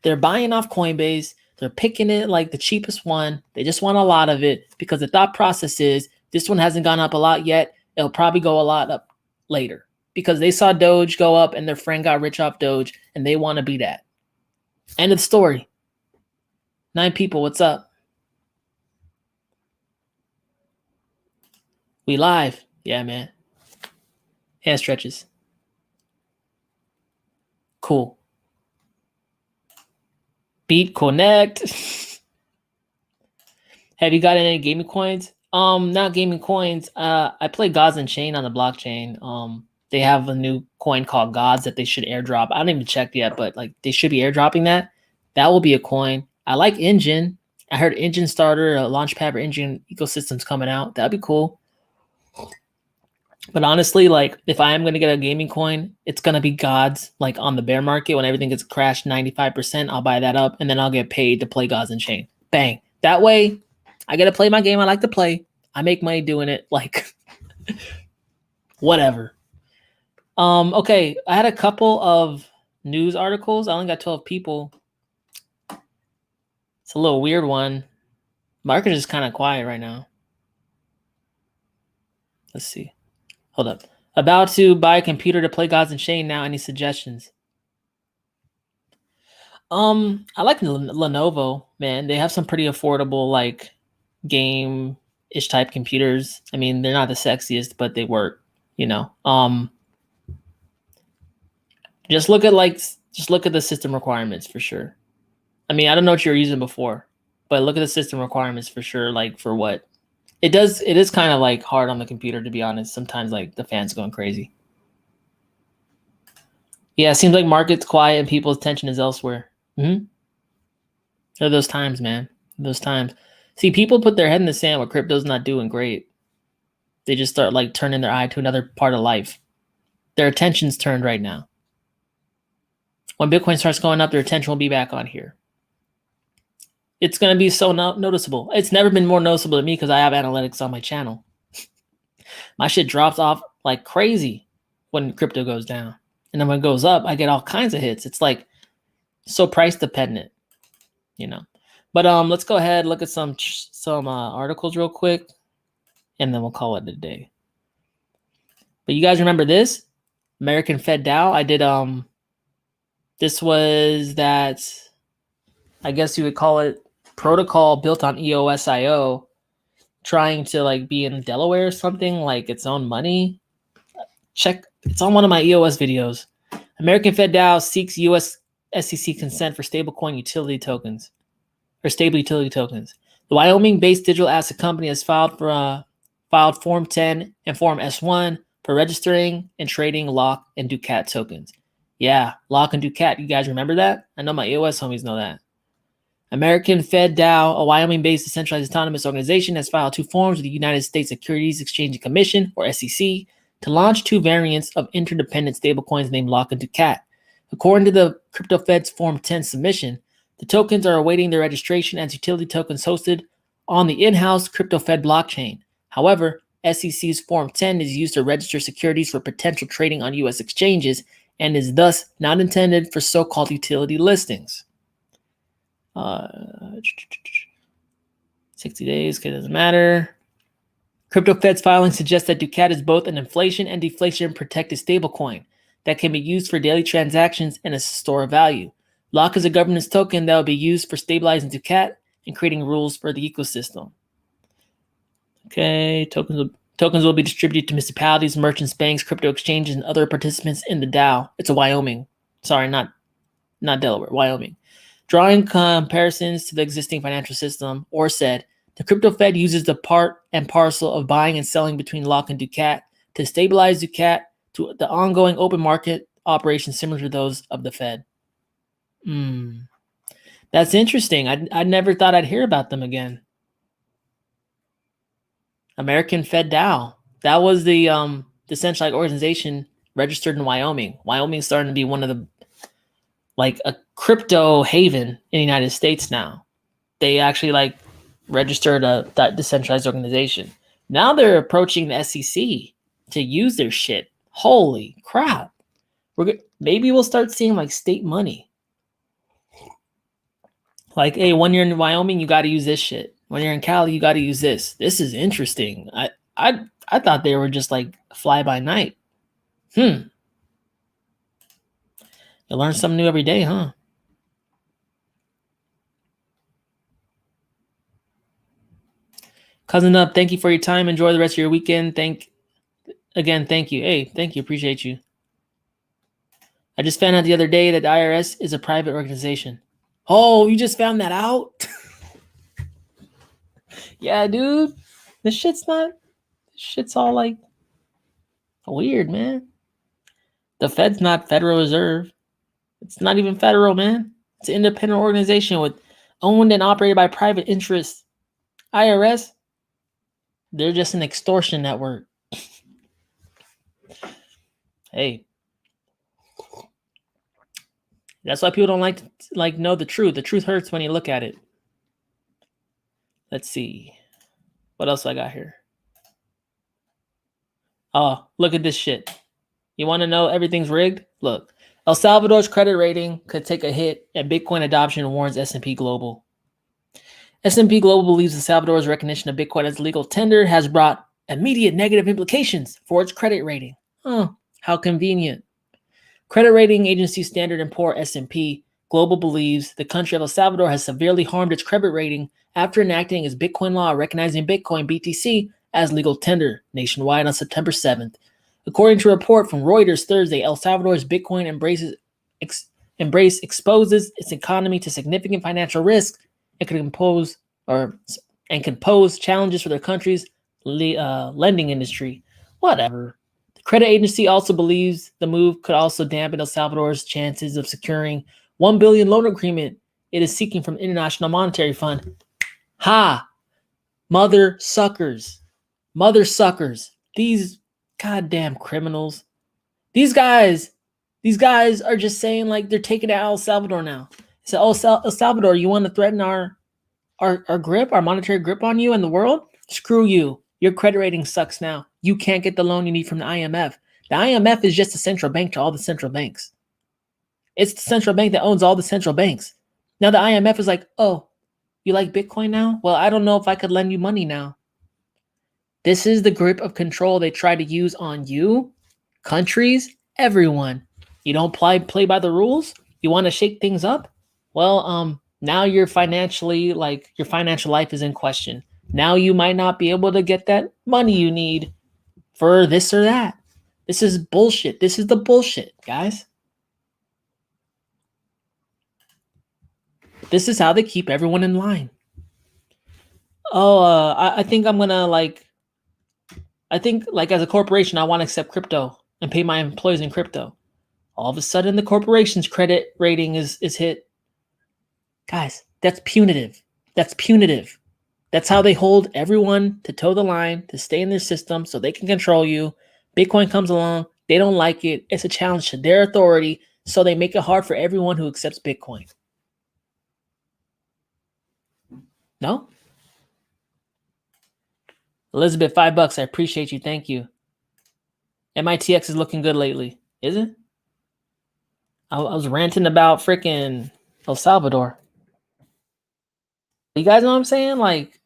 They're buying off Coinbase. They're picking it like the cheapest one. They just want a lot of it because the thought process is this one hasn't gone up a lot yet. It'll probably go a lot up later because they saw Doge go up and their friend got rich off Doge and they want to be that. End of the story. 9 people, what's up? We live. Yeah, man. Hand stretches. Cool. Beat Connect. Have you got any gaming coins? Not gaming coins. I play Gods and Chain on the blockchain. They have a new coin called Gods that they should airdrop. I haven't even checked yet, but like they should be airdropping that. That will be a coin. I like Engine. I heard Engine Starter, a launchpad for Engine ecosystems coming out. That'd be cool. But honestly, like if I am gonna get a gaming coin, it's gonna be Gods. Like on the bear market, when everything gets crashed 95%, I'll buy that up and then I'll get paid to play Gods and Chain. Bang. That way, I get to play my game I like to play. I make money doing it. Like whatever. Okay, I had a couple of news articles. I only got 12 people. It's a little weird one. Market is kind of quiet right now. Let's see. Hold up. About to buy a computer to play Gods and Chain now. Any suggestions? I like Lenovo, man. They have some pretty affordable like game-ish type computers. I mean, they're not the sexiest, but they work, you know. Just look at the system requirements for sure. I mean, I don't know what you were using before, but look at the system requirements for sure, like for what it does. It is kind of like hard on the computer, to be honest. Sometimes like the fan's going crazy. Yeah, it seems like market's quiet and people's attention is elsewhere. There are those times, man. Those times. See, people put their head in the sand when crypto's not doing great. They just start like turning their eye to another part of life. Their attention's turned right now. When Bitcoin starts going up, their attention will be back on here. It's going to be so noticeable. It's never been more noticeable to me because I have analytics on my channel. My shit drops off like crazy when crypto goes down. And then when it goes up, I get all kinds of hits. It's like so price dependent, you know. But let's go ahead, look at some articles real quick, and then we'll call it a day. But you guys remember this? American Fed DAO? I did this was that, I guess you would call it, protocol built on EOS.io, trying to like be in Delaware or something, like its own money. Check, it's on one of my EOS videos. American Fed DAO seeks US SEC consent for stablecoin utility tokens, or stable utility tokens. The Wyoming-based digital asset company has filed Form 10 and Form S1 for registering and trading Lock and Ducat tokens. Yeah, Lock and Ducat. You guys remember that? I know my EOS homies know that. American Fed DAO, a Wyoming-based decentralized autonomous organization, has filed 2 forms with the United States Securities Exchange Commission, or SEC, to launch 2 variants of interdependent stablecoins named Lock and Ducat. According to the CryptoFed's Form 10 submission, the tokens are awaiting their registration as utility tokens hosted on the in-house CryptoFed blockchain. However, SEC's Form 10 is used to register securities for potential trading on U.S. exchanges and is thus not intended for so-called utility listings. 60 days, okay, doesn't matter. CryptoFed's filing suggests that Ducat is both an inflation and deflation protected stablecoin that can be used for daily transactions and as a store of value. Lock is a governance token that will be used for stabilizing Ducat and creating rules for the ecosystem. Okay, tokens will be distributed to municipalities, merchants, banks, crypto exchanges, and other participants in the DAO. It's a Wyoming. Sorry, not Delaware, Wyoming. Drawing comparisons to the existing financial system, or said, the CryptoFed uses the part and parcel of buying and selling between Lock and Ducat to stabilize Ducat to the ongoing open market operations similar to those of the Fed. That's interesting. I never thought I'd hear about them again. American Fed DAO. That was the decentralized organization registered in Wyoming. Wyoming's starting to be one of the, like, a crypto haven in the United States now. They actually like registered a decentralized organization. Now they're approaching the SEC to use their shit. Holy crap. Maybe we'll start seeing like state money. Like, hey, when you're in Wyoming, you got to use this shit. When you're in Cali, you got to use this. This is interesting. I thought they were just like fly by night. You learn something new every day, huh? Cousin Up, thank you for your time. Enjoy the rest of your weekend. Thank you. Hey, thank you. Appreciate you. I just found out the other day that the IRS is a private organization. Oh, you just found that out? Yeah, dude. This shit's all like weird, man. The Fed's not Federal Reserve. It's not even federal, man. It's an independent organization owned and operated by private interests. IRS, they're just an extortion network. Hey. That's why people don't like know the truth. The truth hurts when you look at it. Let's see. What else I got here? Oh, look at this shit. You want to know everything's rigged? Look. El Salvador's credit rating could take a hit and Bitcoin adoption warns S&P Global. S&P Global believes El Salvador's recognition of Bitcoin as legal tender has brought immediate negative implications for its credit rating. Oh, how convenient. Credit rating agency Standard & Poor's S&P Global believes the country of El Salvador has severely harmed its credit rating after enacting its Bitcoin law recognizing Bitcoin BTC as legal tender nationwide on September 7th. According to a report from Reuters Thursday, El Salvador's Bitcoin embrace exposes its economy to significant financial risk and can pose challenges for their country's lending industry. Whatever. The credit agency also believes the move could also dampen El Salvador's chances of securing $1 billion loan agreement it is seeking from the International Monetary Fund. Ha! Mother suckers. These goddamn criminals. These guys are just saying like they're taking out El Salvador now. So, El Salvador, you want to threaten our grip, our monetary grip on you and the world? Screw you. Your credit rating sucks now. You can't get the loan you need from the IMF. The IMF is just a central bank to all the central banks. It's the central bank that owns all the central banks. Now the IMF is like, oh, you like Bitcoin now? Well, I don't know if I could lend you money now. This is the grip of control they try to use on you, countries, everyone. You don't play by the rules? You want to shake things up? Well, now your financial life is in question. Now you might not be able to get that money you need for this or that. This is bullshit. This is the bullshit, guys. This is how they keep everyone in line. Oh, I think I'm gonna as a corporation, I want to accept crypto and pay my employees in crypto. All of a sudden, the corporation's credit rating is hit. Guys, that's punitive. That's how they hold everyone to toe the line, to stay in their system so they can control you. Bitcoin comes along. They don't like it. It's a challenge to their authority, so they make it hard for everyone who accepts Bitcoin. No? Elizabeth, $5. I appreciate you. Thank you. MITX is looking good lately. Is it? I was ranting about freaking El Salvador. You guys know what I'm saying? Like,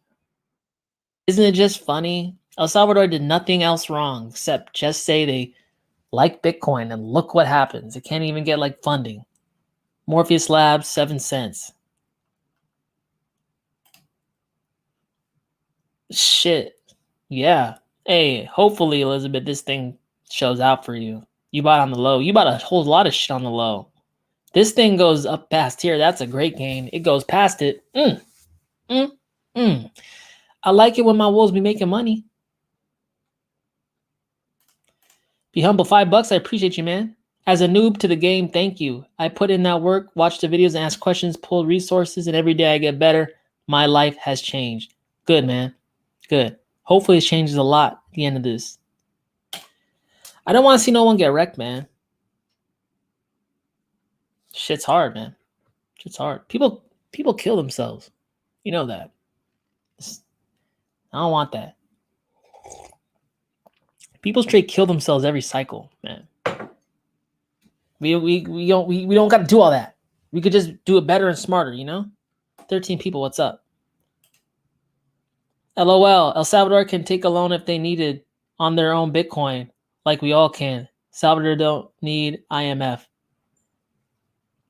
isn't it just funny? El Salvador did nothing else wrong except just say they like Bitcoin, and look what happens. It can't even get like funding. Morpheus Labs, 7 cents. Shit. Yeah. Hey, hopefully, Elizabeth, this thing shows out for you. You bought on the low. You bought a whole lot of shit on the low. This thing goes up past here. That's a great gain. It goes past it. I like it when my wolves be making money. Be humble, $5. I appreciate you, man. As a noob to the game, thank you. I put in that work, watch the videos, and ask questions, pull resources, and every day I get better. My life has changed. Good, man. Good. Hopefully it changes a lot at the end of this. I don't want to see no one get wrecked, man. Shit's hard, man. Shit's hard. People kill themselves. You know that. I don't want that. People straight kill themselves every cycle, man. We don't got to do all that. We could just do it better and smarter, you know? 13 people, what's up? LOL, El Salvador can take a loan if they needed on their own Bitcoin, like we all can. Salvador don't need IMF.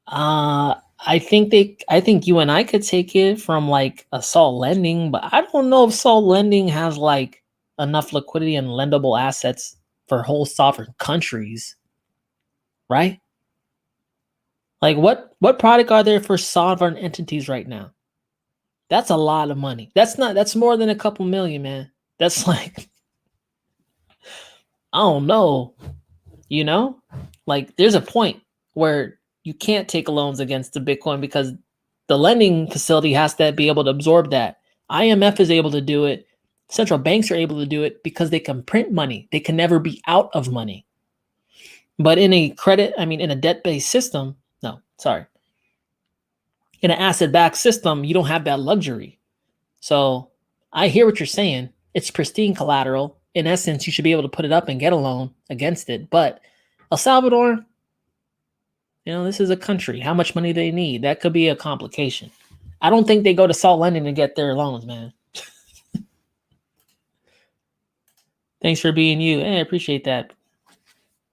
I think you and I could take it from like Assault Lending, but I don't know if Assault Lending has like enough liquidity and lendable assets for whole sovereign countries, right? Like what product are there for sovereign entities right now? That's a lot of money. That's more than a couple million, man. That's like, I don't know, you know? Like there's a point where you can't take loans against the Bitcoin because the lending facility has to be able to absorb that. IMF is able to do it. Central banks are able to do it because they can print money. They can never be out of money. But in a debt-based system, in an asset-backed system, you don't have that luxury. So I hear what you're saying. It's pristine collateral. In essence, you should be able to put it up and get a loan against it. But El Salvador, this is a country. How much money they need? That could be a complication. I don't think they go to Salt Lending to get their loans, man. Thanks for being you. Hey, I appreciate that.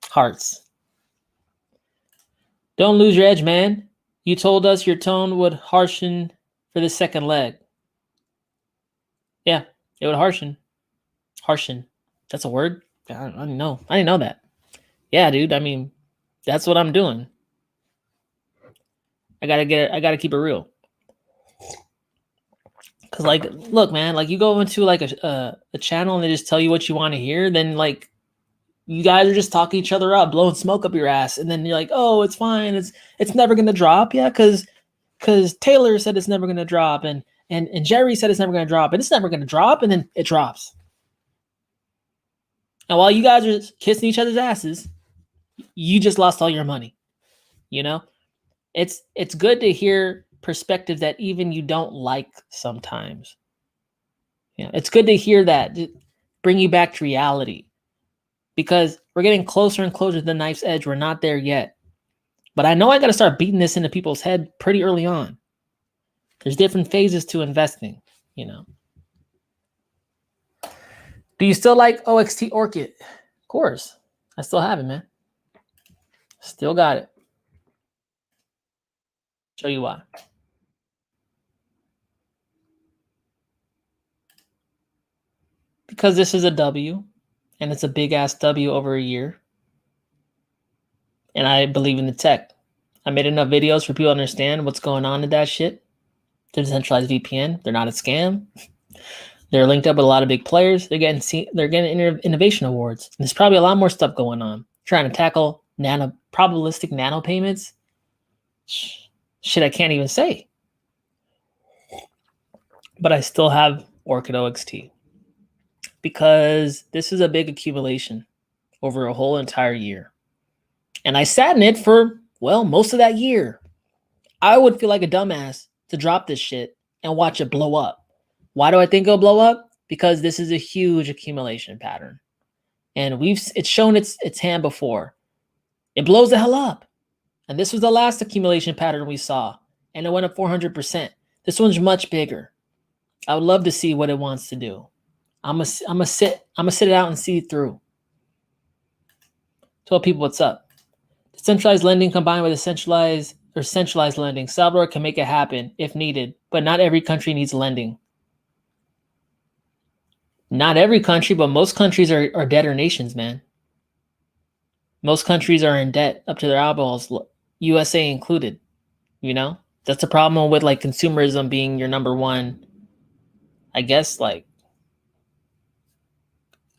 Hearts. Don't lose your edge, man. You told us your tone would harshen for the second leg. Yeah, it would harshen. Harshen. That's a word? I didn't know. I didn't know that. Yeah, dude. I mean, that's what I'm doing. I gotta keep it real. Cause like, look, man, like you go into like a channel and they just tell you what you want to hear, then like you guys are just talking each other up, blowing smoke up your ass, and then you're like, oh, it's fine, it's never gonna drop, yeah, cause Taylor said it's never gonna drop, and Jerry said it's never gonna drop, and it's never gonna drop, and then it drops. And while you guys are kissing each other's asses, you just lost all your money. It's good to hear perspective that even you don't like sometimes. It's good to hear that, to bring you back to reality, because we're getting closer and closer to the knife's edge. We're not there yet, but I know I got to start beating this into people's head pretty early on. There's different phases to investing. Do you still like OXT Orchid? Of course, I still have it, man. Still got it. Show you why. Because this is a W, and it's a big ass W over a year. And I believe in the tech. I made enough videos for people to understand what's going on in that shit. They're decentralized VPN. They're not a scam. They're linked up with a lot of big players. They're getting innovation awards. And there's probably a lot more stuff going on. Trying to tackle probabilistic nano payments. Shit I can't even say. But I still have Orchid OXT. Because this is a big accumulation over a whole entire year. And I sat in it for, most of that year. I would feel like a dumbass to drop this shit and watch it blow up. Why do I think it'll blow up? Because this is a huge accumulation pattern. And it's shown its hand before. It blows the hell up. And this was the last accumulation pattern we saw. And it went up 400%. This one's much bigger. I would love to see what it wants to do. I'm gonna sit it out and see it through. Tell people what's up. Decentralized lending combined with centralized lending. Salvador can make it happen if needed, but not every country needs lending. Not every country, but most countries are debtor nations, man. Most countries are in debt up to their eyeballs, USA included. That's a problem with like consumerism being your number one. I guess like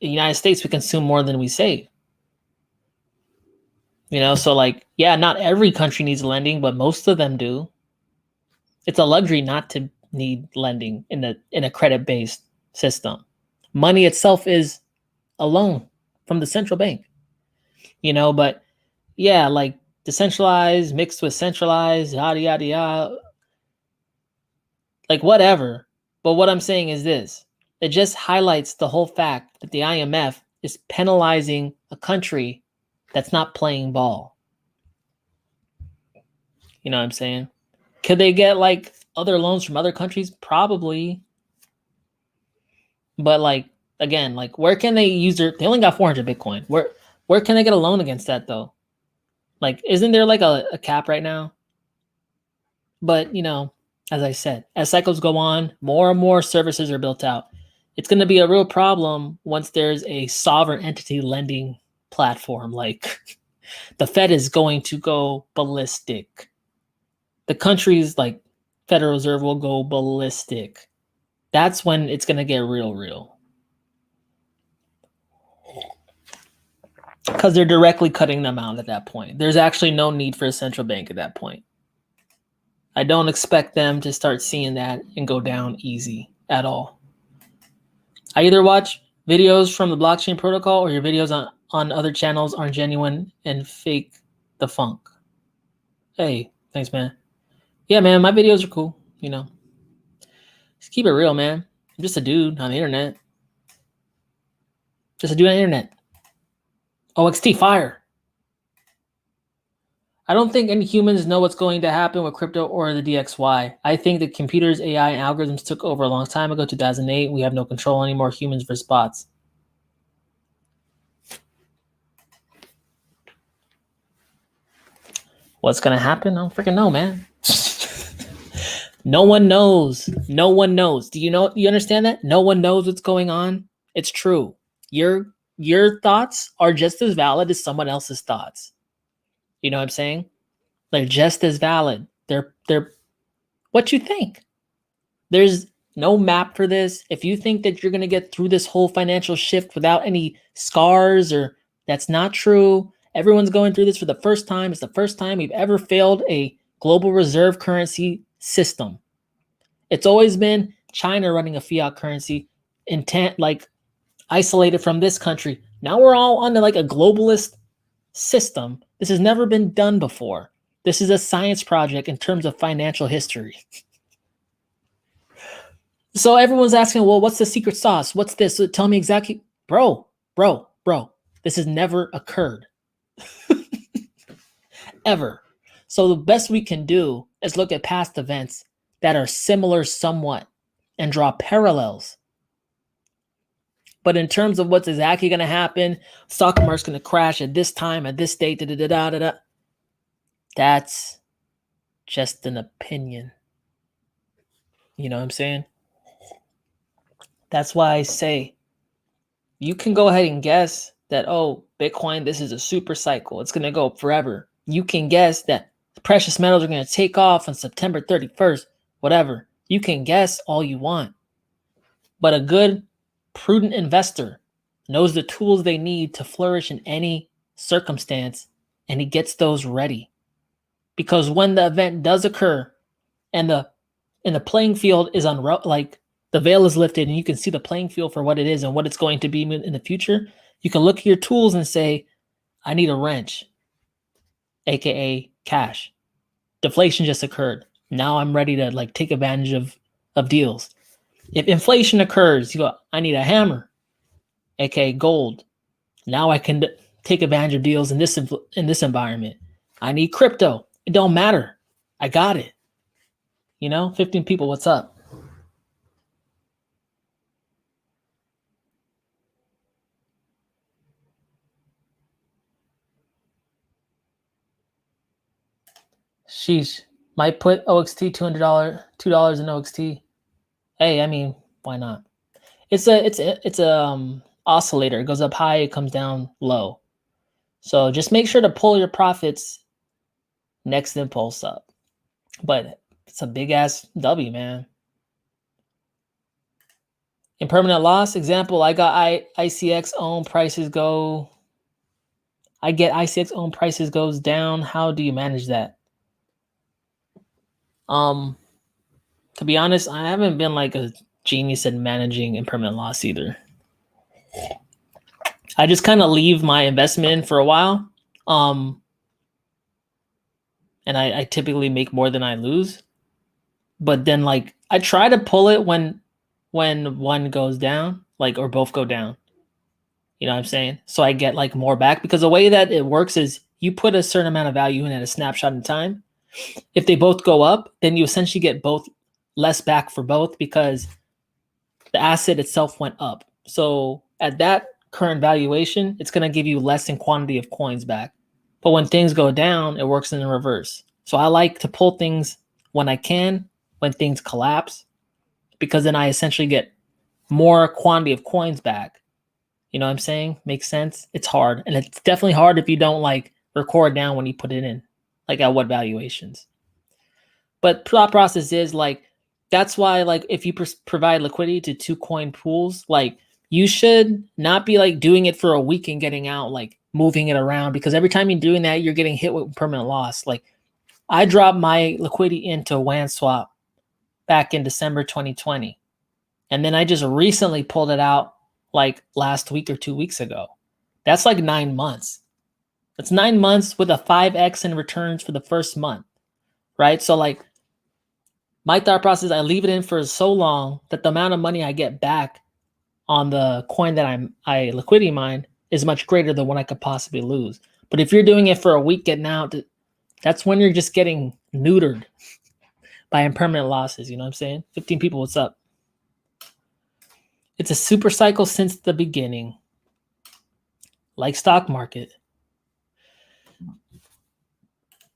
the United States, we consume more than we save. So like, yeah, not every country needs lending, but most of them do. It's a luxury not to need lending in a credit-based system. Money itself is a loan from the central bank. But yeah, like decentralized mixed with centralized, yada, yada, yada. Like whatever. But what I'm saying is this. It just highlights the whole fact that the IMF is penalizing a country that's not playing ball. You know what I'm saying? Could they get like other loans from other countries? Probably. But like, again, like where can they use they only got 400 Bitcoin. Where can they get a loan against that though? Like, isn't there like a cap right now? But, you know, as I said, as cycles go on, more and more services are built out. It's going to be a real problem once there's a sovereign entity lending platform. Like, the Fed is going to go ballistic. The country's like Federal Reserve will go ballistic. That's when it's going to get real. Because they're directly cutting them out at that point. There's actually no need for a central bank at that point. I don't expect them to start seeing that and go down easy at all. I either watch videos from the blockchain protocol or your videos on other channels aren't genuine and fake the funk. Hey, thanks, man. Yeah, man, my videos are cool, you know. Just keep it real, man. I'm just a dude on the internet. Just a dude on the internet. OXT, fire. I don't think any humans know what's going to happen with crypto or the DXY. I think the computers, AI, and algorithms took over a long time ago, 2008. We have no control anymore, humans versus bots. What's going to happen? I don't freaking know, man. No one knows. No one knows. Do you know? You understand that? No one knows what's going on. It's true. Your thoughts are just as valid as someone else's thoughts. You know what I'm saying? They're just as valid. They're what you think. There's no map for this. If you think that you're going to get through this whole financial shift without any scars, or that's not true. Everyone's going through this for the first time. It's the first time we've ever failed a global reserve currency system. It's always been China running a fiat currency, intent like isolated from this country. Now we're all under like a globalist system. This has never been done before. This is a science project in terms of financial history. So everyone's asking, well, what's the secret sauce? What's this? So tell me exactly. Bro, this has never occurred. Ever. So the best we can do is look at past events that are similar somewhat and draw parallels. But in terms of what's exactly going to happen, stock market's going to crash at this time, at this date, that's just an opinion. You know what I'm saying? That's why I say you can go ahead and guess that, oh, Bitcoin, this is a super cycle. It's going to go forever. You can guess that precious metals are going to take off on September 31st, whatever. You can guess all you want. But a good, prudent investor knows the tools they need to flourish in any circumstance, and he gets those ready. Because when the event does occur and the playing field is like the veil is lifted and you can see the playing field for what it is and what it's going to be in the future, you can look at your tools and say, I need a wrench, aka cash. Deflation just occurred. Now I'm ready to like take advantage of deals. If inflation occurs, you go, I need a hammer, aka gold. Now I can take advantage of deals in this environment. I need crypto. It don't matter. I got it. You know, 15 people, what's up? Sheesh. Might put OXT $200 in OXT. Hey, I mean, why not? It's a oscillator. It goes up high, it comes down low. So just make sure to pull your profits next impulse up. But it's a big ass W, man. Impermanent loss, example, I got ICX own prices go. I get ICX own prices goes down. How do you manage that? To be honest, I haven't been like a genius at managing impermanent loss either. I just kind of leave my investment in for a while. And I typically make more than I lose. But then like I try to pull it when when one goes down, like, or both go down. You know what I'm saying? So I get like more back, because the way that it works is you put a certain amount of value in at a snapshot in time. If they both go up, then you essentially get both less back for both, because the asset itself went up. So at that current valuation, it's going to give you less in quantity of coins back. But when things go down, it works in the reverse. So I like to pull things when I can, when things collapse, because then I essentially get more quantity of coins back. You know what I'm saying? Makes sense? It's hard. And it's definitely hard if you don't like record down when you put it in, like at what valuations. But thought process is like, that's why, like, if you provide liquidity to 2 coin pools, like, you should not be like doing it for a week and getting out, like moving it around, because every time you're doing that, you're getting hit with permanent loss. Like, I dropped my liquidity into WhamSwap back in December 2020. And then I just recently pulled it out like last week or 2 weeks ago. That's like 9 months. That's 9 months with a 5x in returns for the first month, right? So like, my thought process, I leave it in for so long that the amount of money I get back on the coin that I liquidity mine is much greater than what I could possibly lose. But if you're doing it for a week getting out, that's when you're just getting neutered by impermanent losses. You know what I'm saying? 15 people, what's up? It's a super cycle since the beginning, like stock market.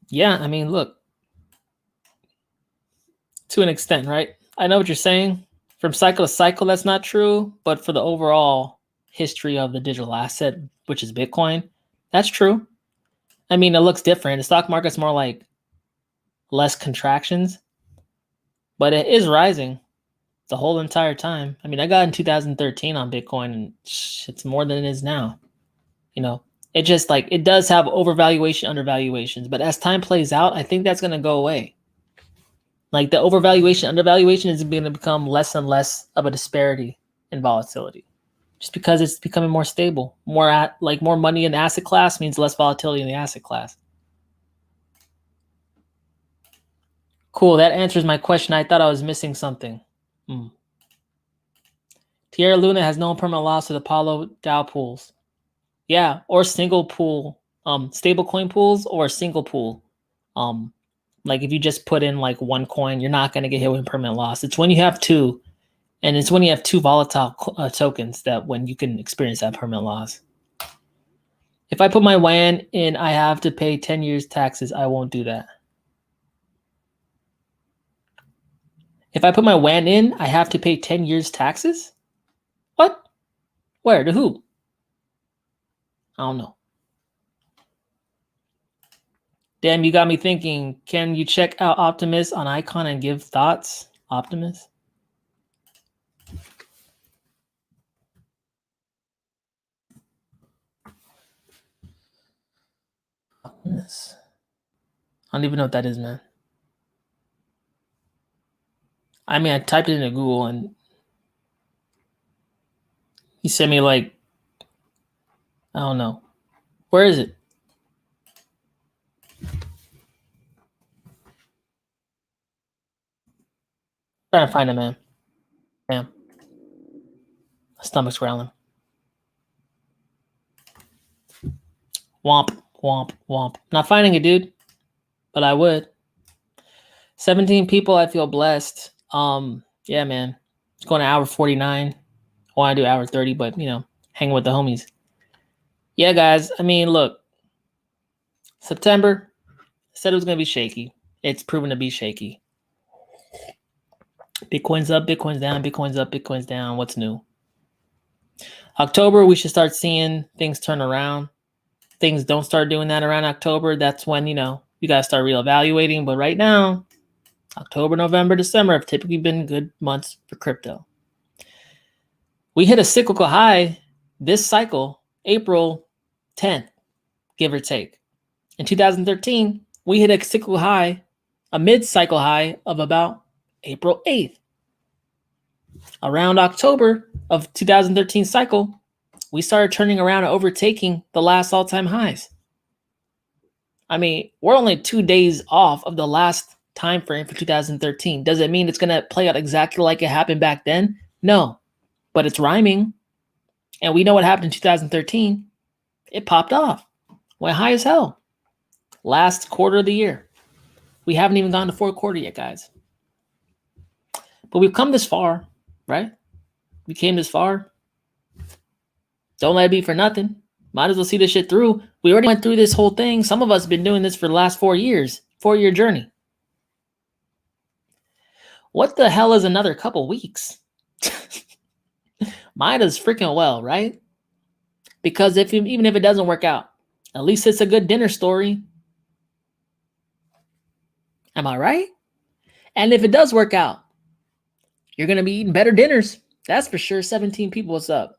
Yeah, I mean, look, to an extent, right? I know what you're saying. From cycle to cycle, that's not true. But for the overall history of the digital asset, which is Bitcoin, that's true. I mean, it looks different. The stock market's more like less contractions, but it is rising the whole entire time. I mean, I got in 2013 on Bitcoin, and it's more than it is now. You know, it just like, it does have overvaluation, undervaluations, but as time plays out, I think that's going to go away. Like, the overvaluation, undervaluation is going to become less and less of a disparity in volatility, just because it's becoming more stable. More money in the asset class means less volatility in the asset class. Cool, that answers my question. I thought I was missing something. Tierra Luna has no permanent loss with Apollo DAO pools. Yeah, or single pool, stablecoin pools, or single pool. Like, if you just put in like 1 coin, you're not going to get hit with permanent loss. It's when you have 2, and it's when you have 2 volatile tokens that when you can experience that permanent loss. If I put my WAN in, I have to pay 10 years taxes. I won't do that. If I put my WAN in, I have to pay 10 years taxes? What? Where? To who? I don't know. Damn, you got me thinking. Can you check out Optimus on Icon and give thoughts? Optimus? Optimus. I don't even know what that is, man. I mean, I typed it into Google and he sent me like, I don't know. Where is it? Trying to find it, man. Damn. My stomach's growling. Womp, womp, womp. Not finding it, dude. But I would. 17 people, I feel blessed. Yeah, man. It's going to hour 49. I want to do hour 30, but, you know, hang with the homies. Yeah, guys. I mean, look. September, said it was going to be shaky. It's proven to be shaky. Bitcoin's up, Bitcoin's down, Bitcoin's up, Bitcoin's down. What's new? October, we should start seeing things turn around. Things don't start doing that around October. That's when, you know, you got to start reevaluating. But right now, October, November, December have typically been good months for crypto. We hit a cyclical high this cycle, April 10th, give or take. In 2013, we hit a cyclical high, a mid-cycle high of about April 8th. Around October of 2013 cycle, we started turning around and overtaking the last all-time highs. I mean, we're only 2 days off of the last time frame for 2013. Does it mean it's going to play out exactly like it happened back then? No, but it's rhyming. And we know what happened in 2013. It popped off. Went high as hell. Last quarter of the year. We haven't even gone to fourth quarter yet, guys. But we've come this far, right? We came this far. Don't let it be for nothing. Might as well see this shit through. We already went through this whole thing. Some of us have been doing this for the last 4 years. 4-year journey. What the hell is another couple weeks? Might as freaking well, right? Because even if it doesn't work out, at least it's a good dinner story. Am I right? And if it does work out, you're going to be eating better dinners. That's for sure. 17 people, what's up?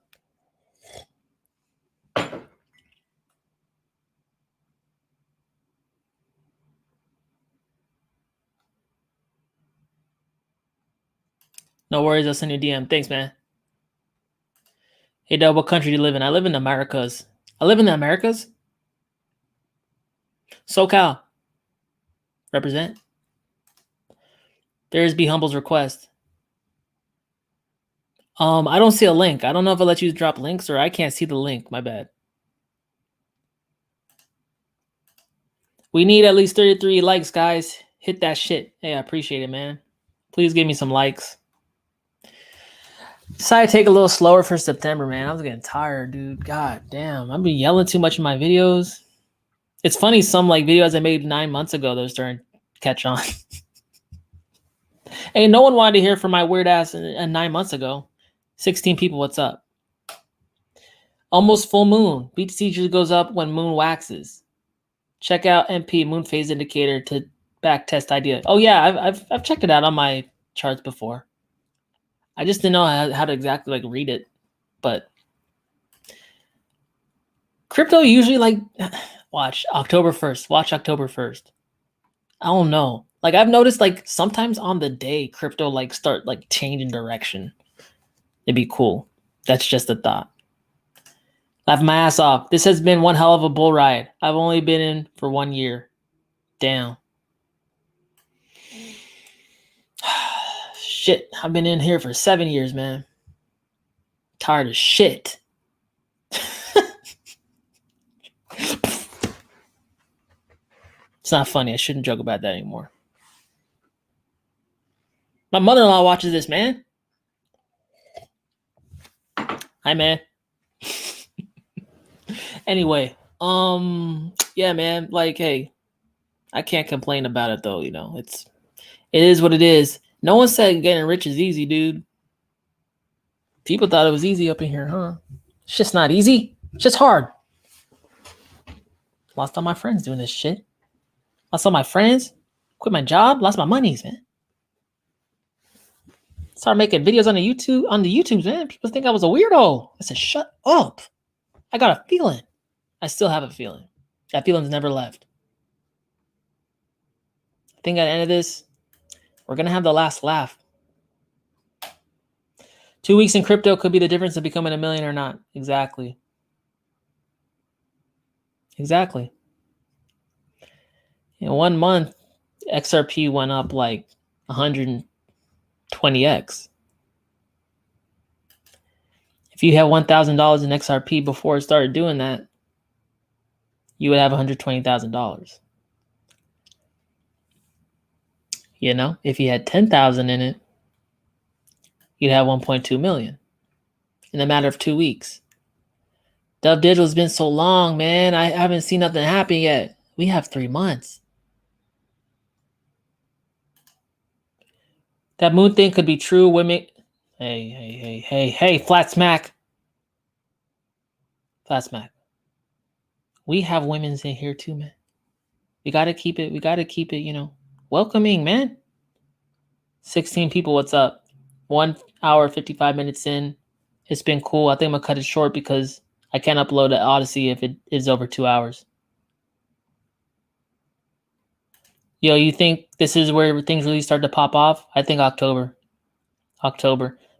No worries, I'll send you a DM. Thanks, man. Hey, Dub, what country do you live in? I live in the Americas. I live in the Americas? SoCal. Represent. There's Be Humble's request. I don't see a link. I don't know if I'll let you drop links or I can't see the link. My bad. We need at least 33 likes, guys. Hit that shit. Hey, I appreciate it, man. Please give me some likes. Decided to take a little slower for September, man. I was getting tired, dude. God damn. I've been yelling too much in my videos. It's funny, some like videos I made 9 months ago, they're starting to catch on. Hey, no one wanted to hear from my weird ass 9 months ago. 16 people, what's up? Almost full moon. BTC usually goes up when moon waxes. Check out MP, moon phase indicator, to back test idea. Oh yeah, I've checked it out on my charts before. I just didn't know how to exactly like read it. But crypto usually like, watch October 1st. Watch October 1st. I don't know. Like I've noticed like sometimes on the day crypto like start like changing direction. It'd be cool. That's just a thought. Laugh my ass off. This has been one hell of a bull ride. I've only been in for 1 year. Damn. Shit. I've been in here for 7 years, man. Tired of shit. It's not funny. I shouldn't joke about that anymore. My mother-in-law watches this, man. Hi, man. Anyway, yeah, man. Like, hey, I can't complain about it though. You know, it is what it is. No one said getting rich is easy, dude. People thought it was easy up in here, huh? It's just not easy. It's just hard. Lost all my friends doing this shit. Lost all my friends. Quit my job. Lost my monies, man. Started making videos on the YouTube, man. People think I was a weirdo. I said, shut up. I got a feeling. I still have a feeling. That feeling's never left. I think at the end of this, we're going to have the last laugh. 2 weeks in crypto could be the difference of becoming a millionaire or not. Exactly. Exactly. In 1 month, XRP went up like 120x. If you had $1,000 in XRP before it started doing that, you would have $120,000. You know, if you had 10,000 in it, you'd have 1.2 million in a matter of 2 weeks. Dubdigital has been so long, man. I haven't seen nothing happen yet. We have 3 months. That moon thing could be true. Women. Hey, flat smack. Flat smack. We have women's in here too, man. We gotta keep it, you know, welcoming, man. 16 people, what's up? 1 hour, 55 minutes in. It's been cool. I think I'm gonna cut it short because I can't upload to Odyssey if it is over 2 hours. Yo, you think this is where things really start to pop off? I think October.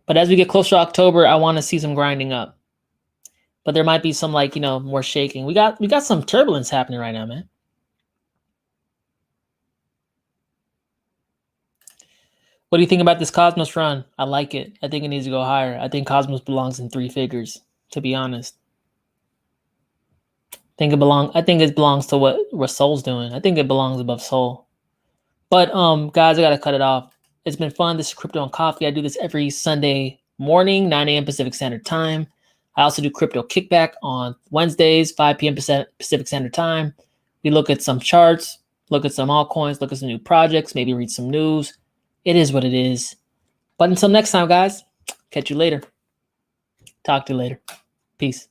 But as we get closer to October, I want to see some grinding up. But there might be some like, you know, more shaking. We got some turbulence happening right now, man. What do you think about this Cosmos run? I like it. I think it needs to go higher. I think Cosmos belongs in 3 figures, to be honest. I think it belongs to what Sol's doing. I think it belongs above Sol. But guys, I gotta cut it off. It's been fun. This is Crypto and Coffee. I do this every Sunday morning, 9 a.m. Pacific Standard Time. I also do Crypto Kickback on Wednesdays, 5 p.m. Pacific Standard Time. We look at some charts, look at some altcoins, look at some new projects, maybe read some news. It is what it is. But until next time, guys, catch you later. Talk to you later. Peace.